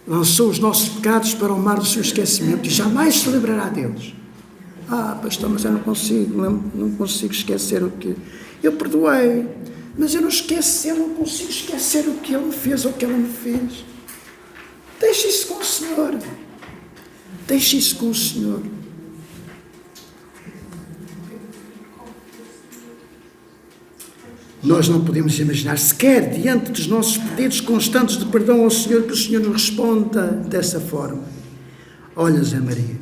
lançou os nossos pecados para o mar do seu esquecimento e jamais se lembrará deles. Pastor, mas eu não consigo esquecer o que... Eu perdoei, mas eu não consigo esquecer o que ele me fez ou o que ela me fez. Deixe isso com o Senhor. Deixe isso com o Senhor. Nós não podemos imaginar sequer, diante dos nossos pedidos constantes de perdão ao Senhor, que o Senhor nos responda dessa forma. Olha, Zé Maria,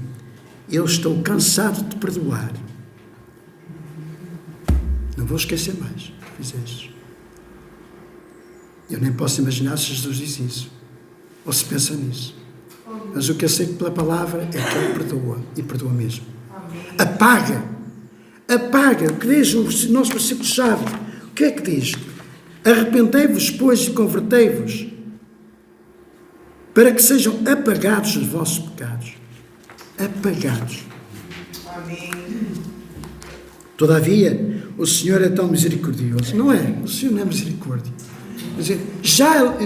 eu estou cansado de perdoar. Não vou esquecer mais o que fizeste. Eu nem posso imaginar se Jesus diz isso, ou se pensa nisso. Mas o que eu sei pela palavra é que Ele perdoa, e perdoa mesmo. Apaga, o que diz o nosso versículo-chave. O que é que diz? Arrependei-vos, pois, e convertei-vos, para que sejam apagados os vossos pecados. Apagados. Amém. Todavia, o Senhor é tão misericordioso. Não é? O Senhor não é misericórdia. Já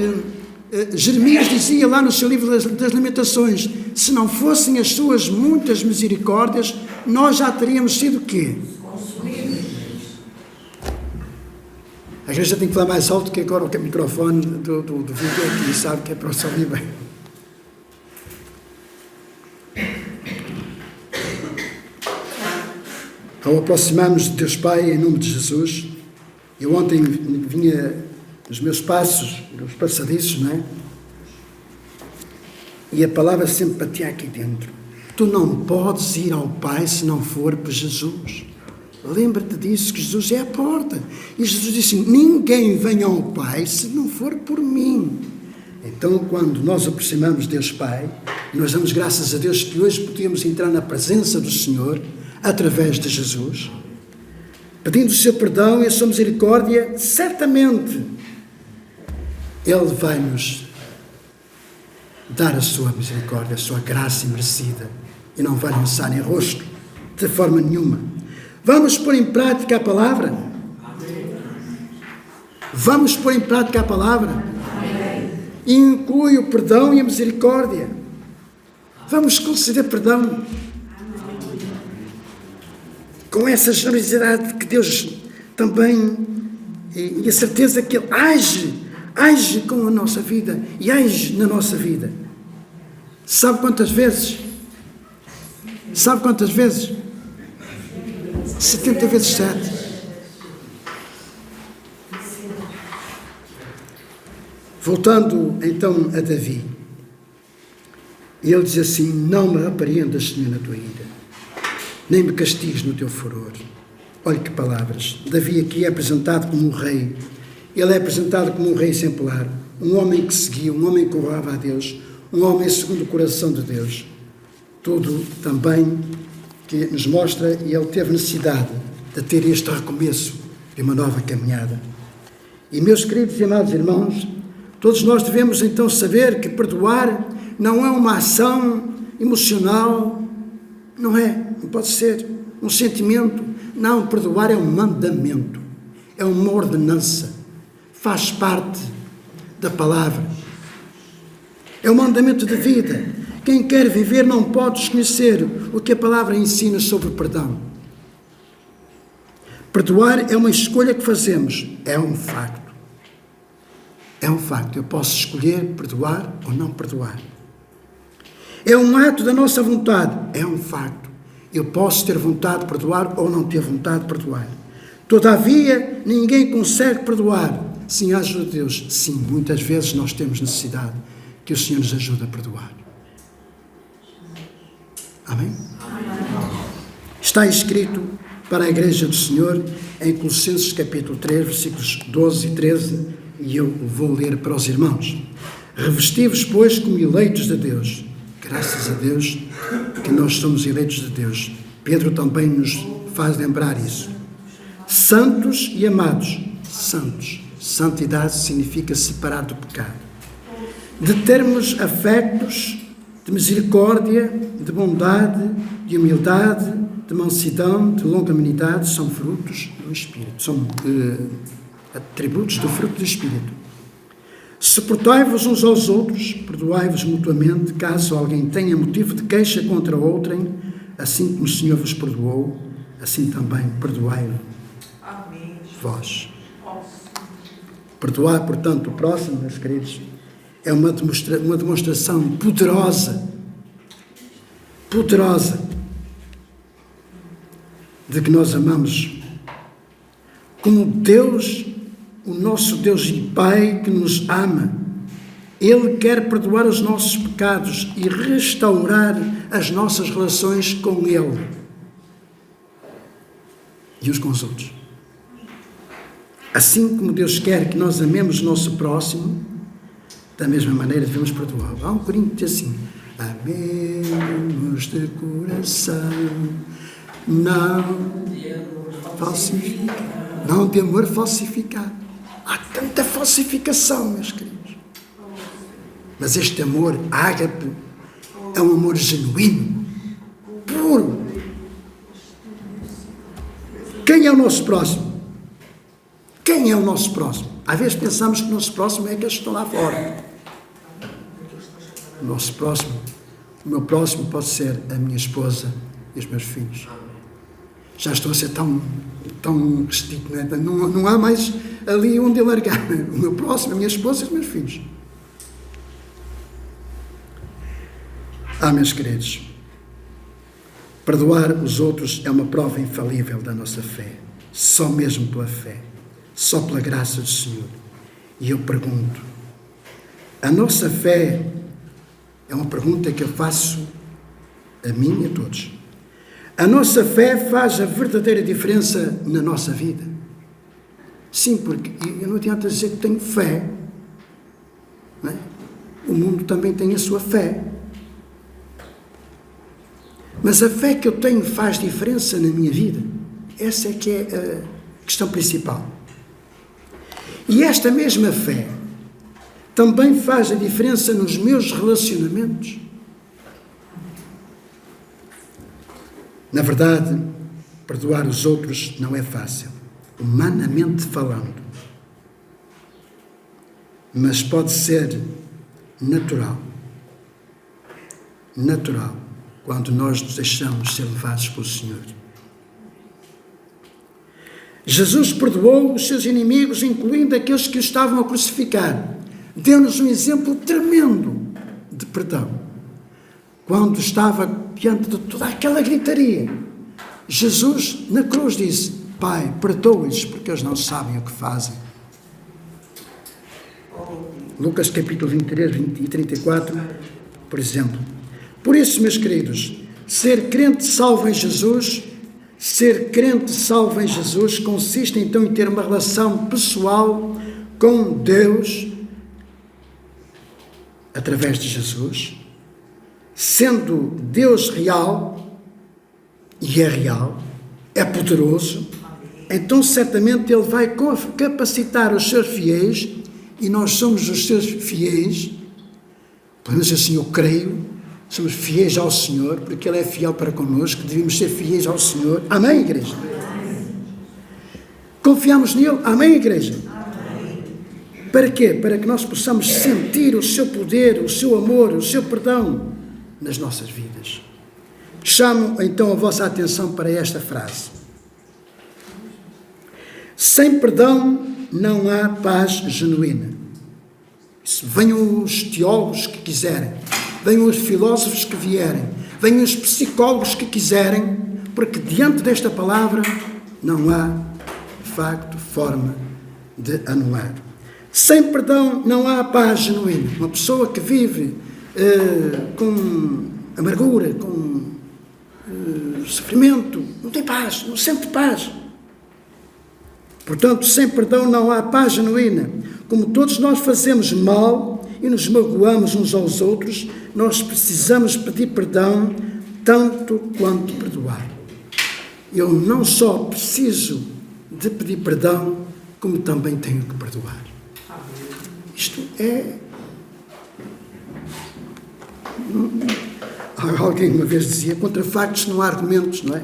Jeremias dizia lá no seu livro das Lamentações: se não fossem as suas muitas misericórdias, nós já teríamos sido o quê? A igreja tem que falar mais alto, que agora o microfone do vídeo aqui, sabe que é para o ouvir bem. Ao aproximarmos de Deus Pai, em nome de Jesus, eu ontem vinha nos meus passos, nos passadiços, não é? E a palavra sempre batia aqui dentro. Tu não podes ir ao Pai se não for por Jesus. Lembra-te disso, que Jesus é a porta. E Jesus disse: ninguém vem ao Pai se não for por mim. Então, quando nós aproximamos de Deus Pai, nós damos graças a Deus que hoje podemos entrar na presença do Senhor, através de Jesus, pedindo o seu perdão e a sua misericórdia. Certamente Ele vai nos dar a sua misericórdia, a sua graça imerecida, e não vai lançar em rosto de forma nenhuma. Vamos pôr em prática a palavra? Amém. Vamos pôr em prática a palavra? Amém. E inclui o perdão e a misericórdia. Vamos conceder perdão. Amém. Com essa generosidade que Deus também, e a certeza que Ele age com a nossa vida e age na nossa vida. Sabe quantas vezes? 70 vezes 7. Voltando então a Davi, ele diz assim: não me repreendas, Senhor, na tua ira, nem me castigues no teu furor. Olha que palavras. Davi aqui é apresentado como um rei. Ele é apresentado como um rei exemplar, um homem que seguia, um homem que honrava a Deus, um homem segundo o coração de Deus. Tudo também que nos mostra, e ele teve necessidade de ter este recomeço de uma nova caminhada. E, meus queridos e amados irmãos, todos nós devemos então saber que perdoar não é uma ação emocional, não pode ser um sentimento. Não, perdoar é um mandamento, é uma ordenança, faz parte da palavra, é um mandamento de vida. Quem quer viver não pode desconhecer o que a palavra ensina sobre o perdão. Perdoar é uma escolha que fazemos, é um facto. É um facto. Eu posso escolher perdoar ou não perdoar. É um ato da nossa vontade. É um facto. Eu posso ter vontade de perdoar ou não ter vontade de perdoar. Todavia, ninguém consegue perdoar sem a ajuda de Deus. Sim, muitas vezes nós temos necessidade que o Senhor nos ajude a perdoar. Amém? Está escrito para a Igreja do Senhor em Colossenses capítulo 3, versículos 12 e 13, e eu vou ler para os irmãos. Revesti-vos, pois, como eleitos de Deus. Graças a Deus que nós somos eleitos de Deus. Pedro também nos faz lembrar isso. Santos e amados. Santos. Santidade significa separar do pecado. De termos afetos de misericórdia, de bondade, de humildade, de mansidão, de longanimidade, são frutos do Espírito. São atributos do fruto do Espírito. Suportai-vos uns aos outros, perdoai-vos mutuamente, caso alguém tenha motivo de queixa contra outrem, assim como o Senhor vos perdoou, assim também perdoai-vos. Perdoar, portanto, o próximo, meus queridos, é uma demonstração poderosa de que nós amamos como Deus, o nosso Deus e Pai que nos ama. Ele quer perdoar os nossos pecados e restaurar as nossas relações com Ele e uns com os outros. Assim como Deus quer que nós amemos o nosso próximo, da mesma maneira devemos perdoá-lo. Há um corinho que diz assim: amemos de coração, não de amor falsificado. Há tanta falsificação, meus queridos. Mas este amor ágape é um amor genuíno, puro. Quem é o nosso próximo? Quem é o nosso próximo? Às vezes pensamos que o nosso próximo é aqueles que estão lá fora. O meu próximo pode ser a minha esposa e os meus filhos. Já estou a ser tão restrito, não há mais ali onde largar. O meu próximo, a minha esposa e os meus filhos. Meus queridos, perdoar os outros é uma prova infalível da nossa fé. Só mesmo pela fé. Só pela graça do Senhor. E eu pergunto, a nossa fé é uma pergunta que eu faço a mim e a todos. A nossa fé faz a verdadeira diferença na nossa vida? Sim, porque eu não adianta dizer que tenho fé. Não é? O mundo também tem a sua fé. Mas a fé que eu tenho faz diferença na minha vida. Essa é que é a questão principal. E esta mesma fé também faz a diferença nos meus relacionamentos. Na verdade, perdoar os outros não é fácil, humanamente falando. Mas pode ser natural, quando nós nos deixamos ser levados pelo Senhor. Jesus perdoou os seus inimigos, incluindo aqueles que o estavam a crucificar. Deu-nos um exemplo tremendo de perdão. Quando estava diante de toda aquela gritaria, Jesus, na cruz, disse: Pai, perdoa-lhes, porque eles não sabem o que fazem. Lucas capítulo 23 e 34, por exemplo. Por isso, meus queridos, ser crente salvo em Jesus consiste então em ter uma relação pessoal com Deus através de Jesus, sendo Deus real, e é real, é poderoso, então certamente Ele vai capacitar os seus fiéis, e nós somos os seus fiéis, pelo menos assim eu creio, somos fiéis ao Senhor, porque Ele é fiel para connosco, devemos ser fiéis ao Senhor. Amém, igreja? Amém. Confiamos nele? Amém, igreja? Amém. Para quê? Para que nós possamos sentir o seu poder, o seu amor, o seu perdão nas nossas vidas. Chamo então a vossa atenção para esta frase. Sem perdão não há paz genuína. Venham os teólogos que quiserem, venham os filósofos que vierem, venham os psicólogos que quiserem, porque diante desta palavra não há, de facto, forma de anular. Sem perdão não há paz genuína. Uma pessoa que vive com amargura, com sofrimento, não tem paz, não sente paz. Portanto, sem perdão não há paz genuína. Como todos nós fazemos mal e nos magoamos uns aos outros, nós precisamos pedir perdão tanto quanto perdoar. Eu não só preciso de pedir perdão, como também tenho que perdoar. Isto é... Alguém uma vez dizia, contra factos não há argumentos, não é?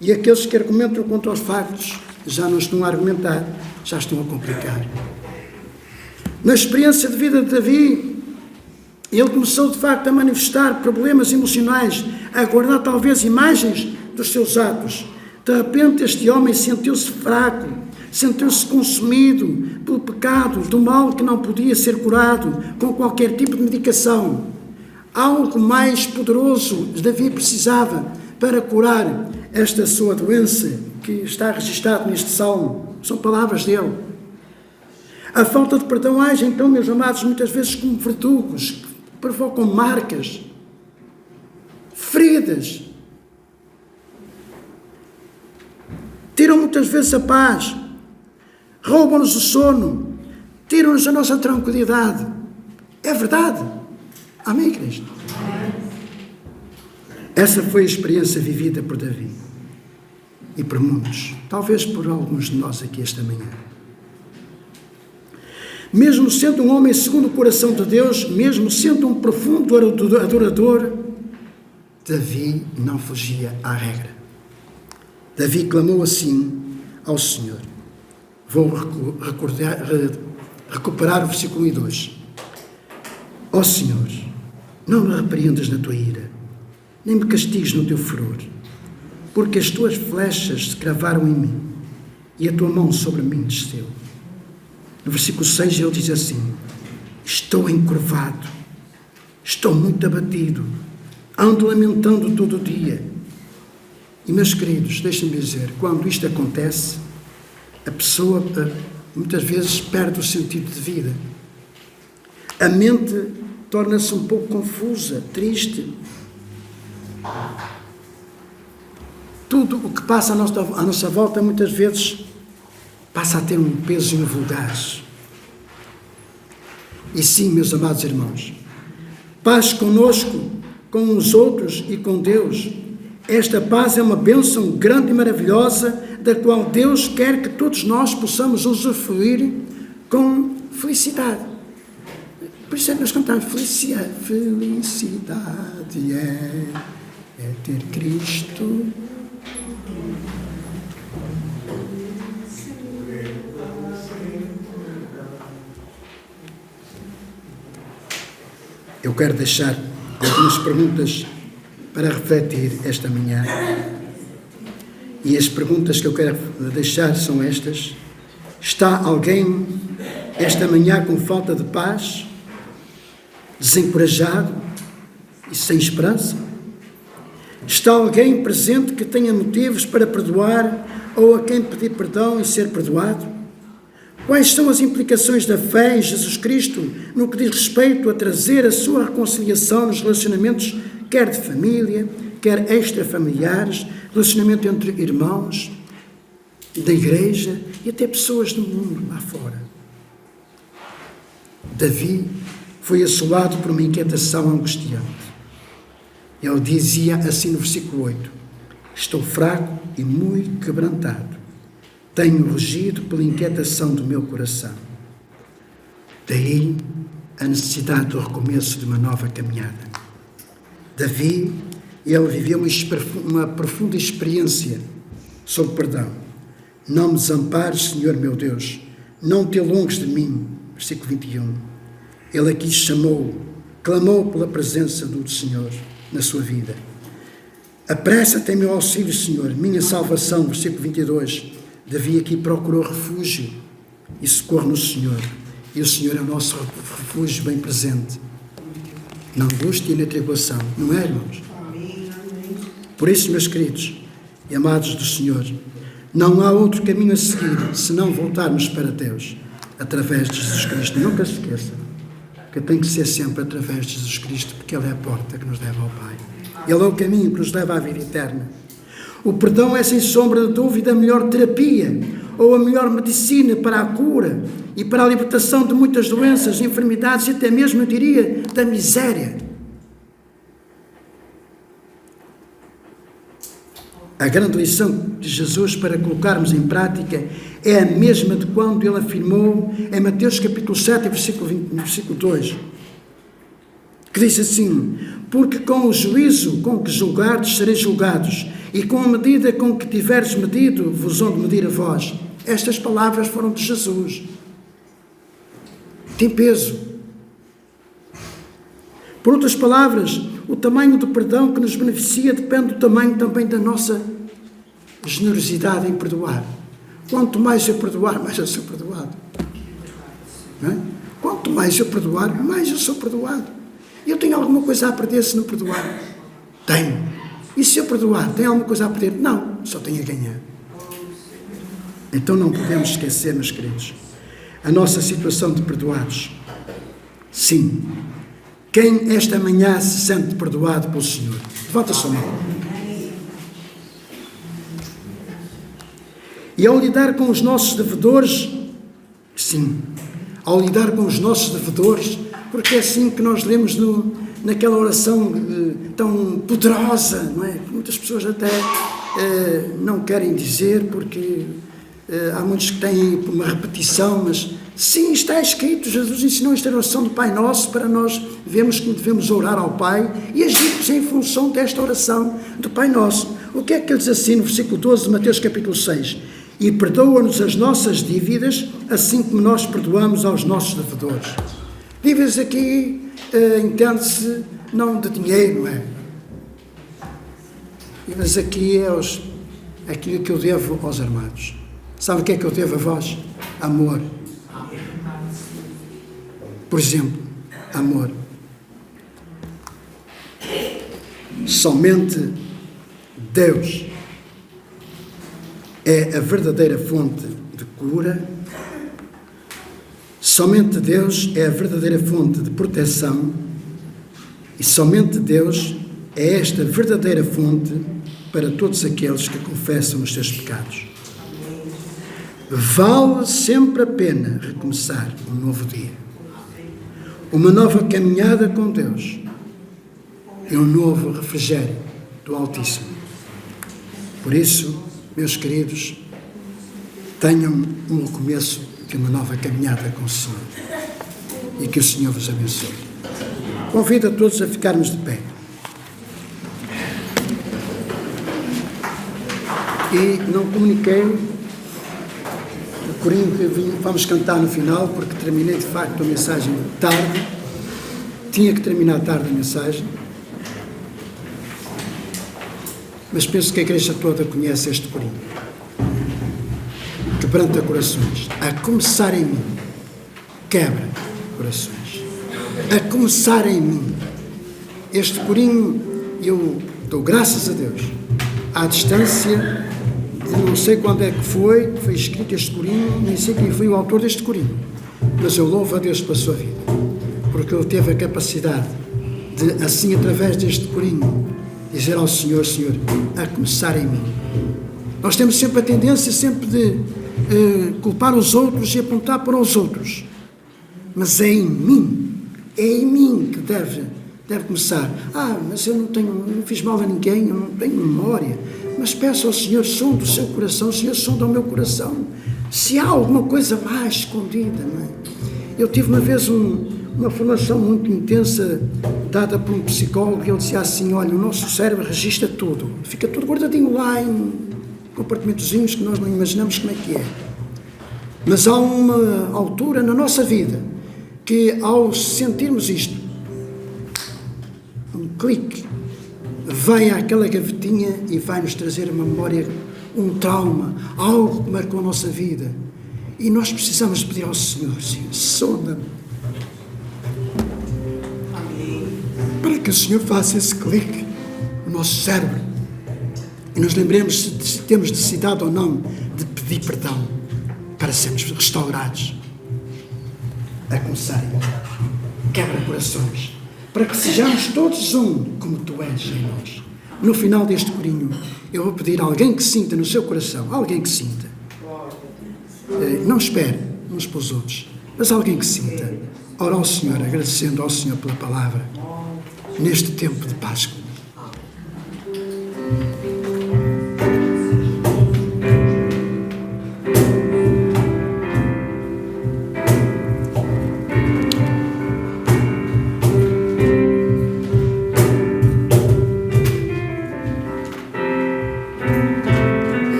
E aqueles que argumentam contra os factos já não estão a argumentar, já estão a complicar. Na experiência de vida de Davi, ele começou de facto a manifestar problemas emocionais, a guardar talvez imagens dos seus atos. De repente este homem sentiu-se fraco, sentiu-se consumido pelo pecado, do mal que não podia ser curado com qualquer tipo de medicação. Algo mais poderoso Davi precisava para curar esta sua doença que está registrado neste salmo. São palavras dele. A falta de perdão age então, meus amados, muitas vezes como verdugos que provocam marcas, feridas, tiram muitas vezes a paz, roubam-nos o sono, tiram-nos a nossa tranquilidade. É verdade. Amém, Cristo? Essa foi a experiência vivida por Davi e por muitos, talvez por alguns de nós aqui esta manhã. Mesmo sendo um homem segundo o coração de Deus, mesmo sendo um profundo adorador, Davi não fugia à regra. Davi clamou assim ao Senhor. Vou recuperar o versículo 1 e 2. Ó Senhor, não me repreendas na tua ira, nem me castigues no teu furor, porque as tuas flechas se cravaram em mim e a tua mão sobre mim desceu. No versículo 6 ele diz assim: estou encurvado, estou muito abatido, ando lamentando todo o dia. E meus queridos, deixem-me dizer, quando isto acontece, a pessoa muitas vezes perde o sentido de vida. A mente torna-se um pouco confusa, triste. Tudo o que passa à nossa volta muitas vezes passa a ter um peso invulgar. E sim, meus amados irmãos, paz conosco, com os outros e com Deus. Esta paz é uma bênção grande e maravilhosa, da qual Deus quer que todos nós possamos usufruir com felicidade. Por isso é que nós cantamos: felicidade é ter Cristo. Eu quero deixar algumas perguntas para refletir esta manhã. E as perguntas que eu quero deixar são estas. Está alguém esta manhã com falta de paz, desencorajado e sem esperança? Está alguém presente que tenha motivos para perdoar ou a quem pedir perdão e ser perdoado? Quais são as implicações da fé em Jesus Cristo no que diz respeito a trazer a sua reconciliação nos relacionamentos, quer de família, quer extrafamiliares, relacionamento entre irmãos, da igreja e até pessoas do mundo lá fora? Davi foi assolado por uma inquietação angustiante. Ele dizia assim no versículo 8: estou fraco e muito quebrantado. Tenho rugido pela inquietação do meu coração. Daí a necessidade do recomeço de uma nova caminhada. Davi, ele viveu uma profunda experiência sobre perdão. Não me desampares, Senhor meu Deus, não te alongues de mim. Versículo 21. Ele aqui clamou pela presença do Senhor na sua vida. Apressa-te em meu auxílio, Senhor, minha salvação. Versículo 22. Davi aqui procurou refúgio e socorro no Senhor. E o Senhor é o nosso refúgio bem presente na angústia e na tribulação. Não é, irmãos? Por isso, meus queridos e amados do Senhor, não há outro caminho a seguir senão voltarmos para Deus através de Jesus Cristo. Nunca se esqueça que tem que ser sempre através de Jesus Cristo, porque Ele é a porta que nos leva ao Pai. Ele é o caminho que nos leva à vida eterna. O perdão é, sem sombra de dúvida, a melhor terapia ou a melhor medicina para a cura e para a libertação de muitas doenças, enfermidades e até mesmo, eu diria, da miséria. A grande lição de Jesus para colocarmos em prática é a mesma de quando Ele afirmou em Mateus capítulo 7, versículo 2, que diz assim: porque com o juízo com que julgardes sereis julgados, e com a medida com que tiveres medido vos hão de medir a vós. Estas palavras foram de Jesus. Tem peso. Por outras palavras, o tamanho do perdão que nos beneficia depende do tamanho também da nossa generosidade em perdoar. Quanto mais eu perdoar, mais eu sou perdoado. Não é? Quanto mais eu perdoar, mais eu sou perdoado. Eu tenho alguma coisa a perder se não perdoar? Tenho. E se eu perdoar, tenho alguma coisa a perder? Não, só tenho a ganhar. Então não podemos esquecer, meus queridos, a nossa situação de perdoados. Sim. Quem esta manhã se sente perdoado pelo Senhor? Levanta a sua mão. E ao lidar com os nossos devedores, sim, ao lidar com os nossos devedores, porque é assim que nós lemos naquela oração tão poderosa, não é? Muitas pessoas até não querem dizer, porque há muitos que têm uma repetição, mas sim, está escrito, Jesus ensinou esta oração do Pai Nosso para nós vermos que devemos orar ao Pai e agirmos em função desta oração do Pai Nosso. O que é que ele diz assim no versículo 12 de Mateus capítulo 6? E perdoa-nos as nossas dívidas, assim como nós perdoamos aos nossos devedores. Dívidas aqui entende-se não de dinheiro, não é? Dívidas aqui é aquilo que eu devo aos amados. Sabe o que é que eu devo a vós? Amor. Por exemplo, amor. Somente Deus é a verdadeira fonte de cura. Somente Deus é a verdadeira fonte de proteção. E somente Deus é esta verdadeira fonte para todos aqueles que confessam os seus pecados. Vale sempre a pena recomeçar um novo dia. Uma nova caminhada com Deus e um novo refrigério do Altíssimo. Por isso, meus queridos, tenham um recomeço de uma nova caminhada com o Senhor e que o Senhor vos abençoe. Convido a todos a ficarmos de pé. E não comuniquei o corinho que vamos cantar no final, porque terminei de facto a mensagem tarde. Tinha que terminar tarde a mensagem. Mas penso que a igreja toda conhece este corinho. Quebranta corações. A começar em mim. Quebra corações. A começar em mim. Este corinho, eu dou graças a Deus. À distância, eu não sei quando é que foi escrito este corinho, nem sei quem foi o autor deste corinho. Mas eu louvo a Deus pela sua vida. Porque ele teve a capacidade de, assim, através deste corinho, dizer ao Senhor, Senhor, a começar em mim. Nós temos sempre a tendência de culpar os outros e apontar para os outros. Mas é em mim que deve começar. Mas eu não fiz mal a ninguém, eu não tenho memória. Mas peço ao Senhor, som do seu coração, Senhor, som do meu coração. Se há alguma coisa mais escondida, não é? Eu tive uma vez uma formação muito intensa dada por um psicólogo, e ele dizia assim: olha, o nosso cérebro registra tudo, fica tudo guardadinho lá em compartimentozinhos que nós não imaginamos como é que é. Mas há uma altura na nossa vida que, ao sentirmos isto, um clique, vai àquela gavetinha e vai-nos trazer uma memória, um trauma, algo que marcou a nossa vida. E nós precisamos pedir ao Senhor, Senhor, sonda-me, para que o Senhor faça esse clique no nosso cérebro e nos lembremos se temos necessidade ou não de pedir perdão para sermos restaurados. Aconselho, quebra corações, para que sejamos todos um, como Tu és em nós. No final deste corinho, eu vou pedir a alguém que sinta no seu coração, alguém que sinta, não espere uns para os outros, mas alguém que sinta, ora ao Senhor, agradecendo ao Senhor pela palavra, neste tempo de Páscoa.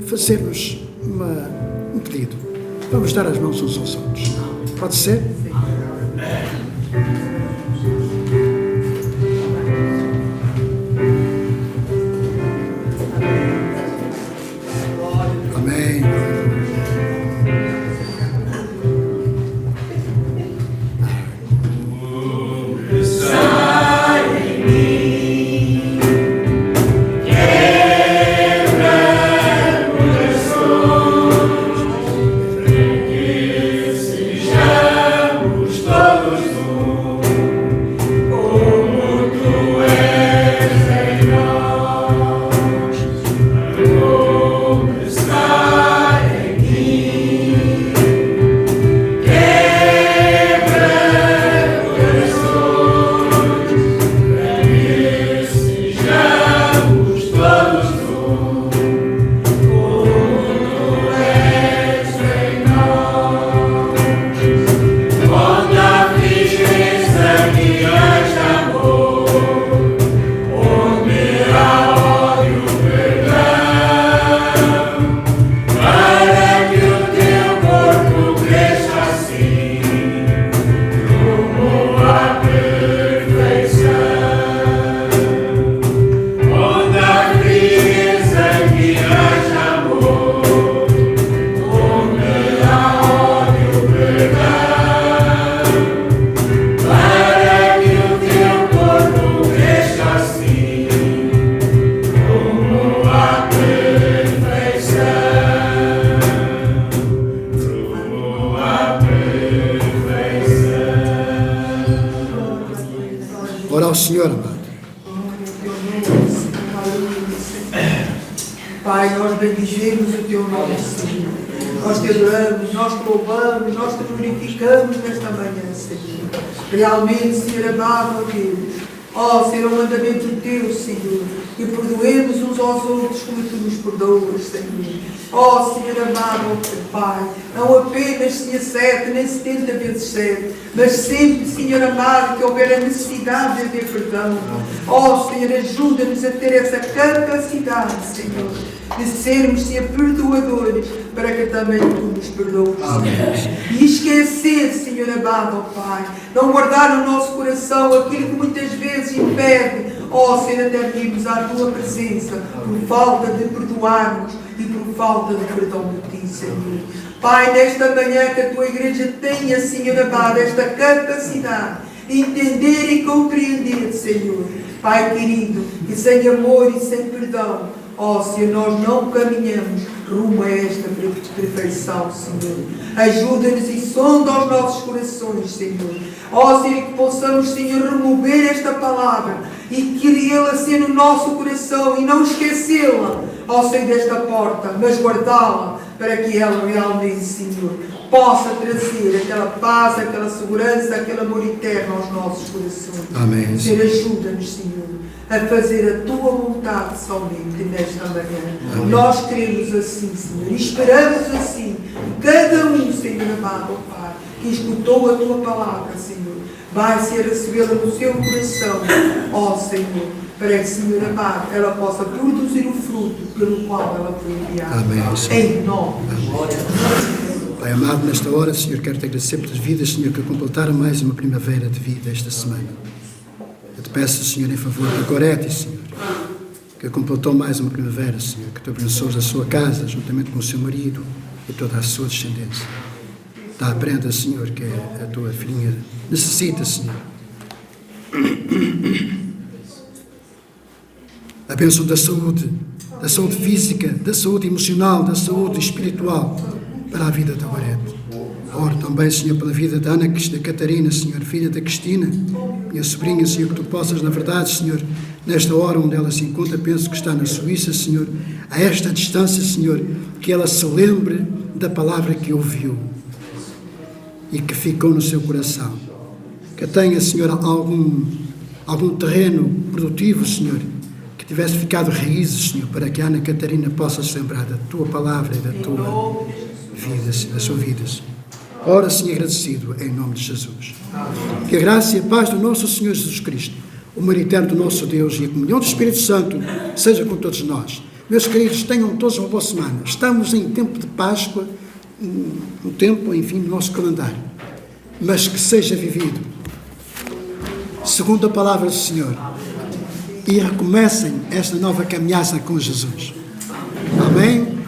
Fazer-nos um pedido. Vamos dar as mãos uns aos outros. Pode ser? Amém. Ora ao Senhor, amado. Pai, nós bendizemos o Teu nome, Senhor. Nós Te adoramos, nós Te louvamos, nós Te glorificamos nesta manhã, Senhor. Realmente, Senhor amado, Deus, ó, Senhor, é um mandamento Teu, Senhor, que perdoemos uns aos outros como Tu nos perdoas, Senhor. Ó, Senhor amado, Pai, não apenas, Senhor, 7, nem 70 vezes 7, mas sempre, Senhor amado, que houver a necessidade de haver perdão. Ó, Senhor, ajuda-nos a ter essa capacidade, Senhor, de sermos, Senhor, perdoadores, para que também Tu nos perdoes, Senhor. E esquecer, Senhor amado, Pai, não guardar no nosso coração aquilo que muitas vezes impede, ó, Senhor, até virmos à Tua presença, por falta de perdoarmos e por falta de perdão de Ti, Senhor. Pai, nesta manhã que a tua igreja tenha, Senhor amado, esta capacidade de entender e compreender, Senhor. Pai querido, que sem amor e sem perdão, Senhor, nós não caminhamos rumo a esta perfeição, Senhor. Ajuda-nos e sonda os nossos corações, Senhor. Senhor, que possamos, Senhor, remover esta palavra e querê-la ser no nosso coração e não esquecê-la ao sair desta porta, mas guardá-la para que ela realmente, Senhor, possa trazer aquela paz, aquela segurança, aquele amor eterno aos nossos corações. Amém. Senhor, ajuda-nos, Senhor, a fazer a tua vontade somente nesta manhã. Amém. Nós queremos assim, Senhor, e esperamos assim, cada um, Senhor amado, Pai, que escutou a tua palavra, Senhor, vai ser recebê-la no seu coração, Senhor, para que, Senhor amado, ela possa produzir o fruto pelo qual ela foi enviada. Amém, Senhor. Em nome de Jesus. Pai amado, nesta hora, Senhor, quero te agradecer pelas vidas, Senhor, que completaram mais uma primavera de vida esta semana. Eu te peço, Senhor, em favor da Gorete, Senhor, que completou mais uma primavera, Senhor, que tu abençoes a sua casa, juntamente com o seu marido e toda a sua descendência. Dá a prenda, Senhor, que a tua filhinha necessita, Senhor. A bênção da saúde física, da saúde emocional, da saúde espiritual para a vida da Gorete. Oro também, Senhor, pela vida da Ana, da Catarina, Senhor, filha da Cristina, minha sobrinha, Senhor, que tu possas, na verdade, Senhor, nesta hora onde ela se encontra, penso que está na Suíça, Senhor, a esta distância, Senhor, que ela se lembre da palavra que ouviu e que ficou no seu coração. Que tenha, Senhor, algum terreno produtivo, Senhor, que tivesse ficado raízes, Senhor, para que a Ana Catarina possa se lembrar da tua palavra e da tua vida, da sua vida. Ora, Senhor, agradecido em nome de Jesus. Que a graça e a paz do nosso Senhor Jesus Cristo, o amor eterno do nosso Deus e a comunhão do Espírito Santo seja com todos nós. Meus queridos, tenham todos uma boa semana. Estamos em tempo de Páscoa, um tempo, enfim, no nosso calendário, mas que seja vivido segundo a palavra do Senhor e recomecem esta nova caminhada com Jesus. Amém?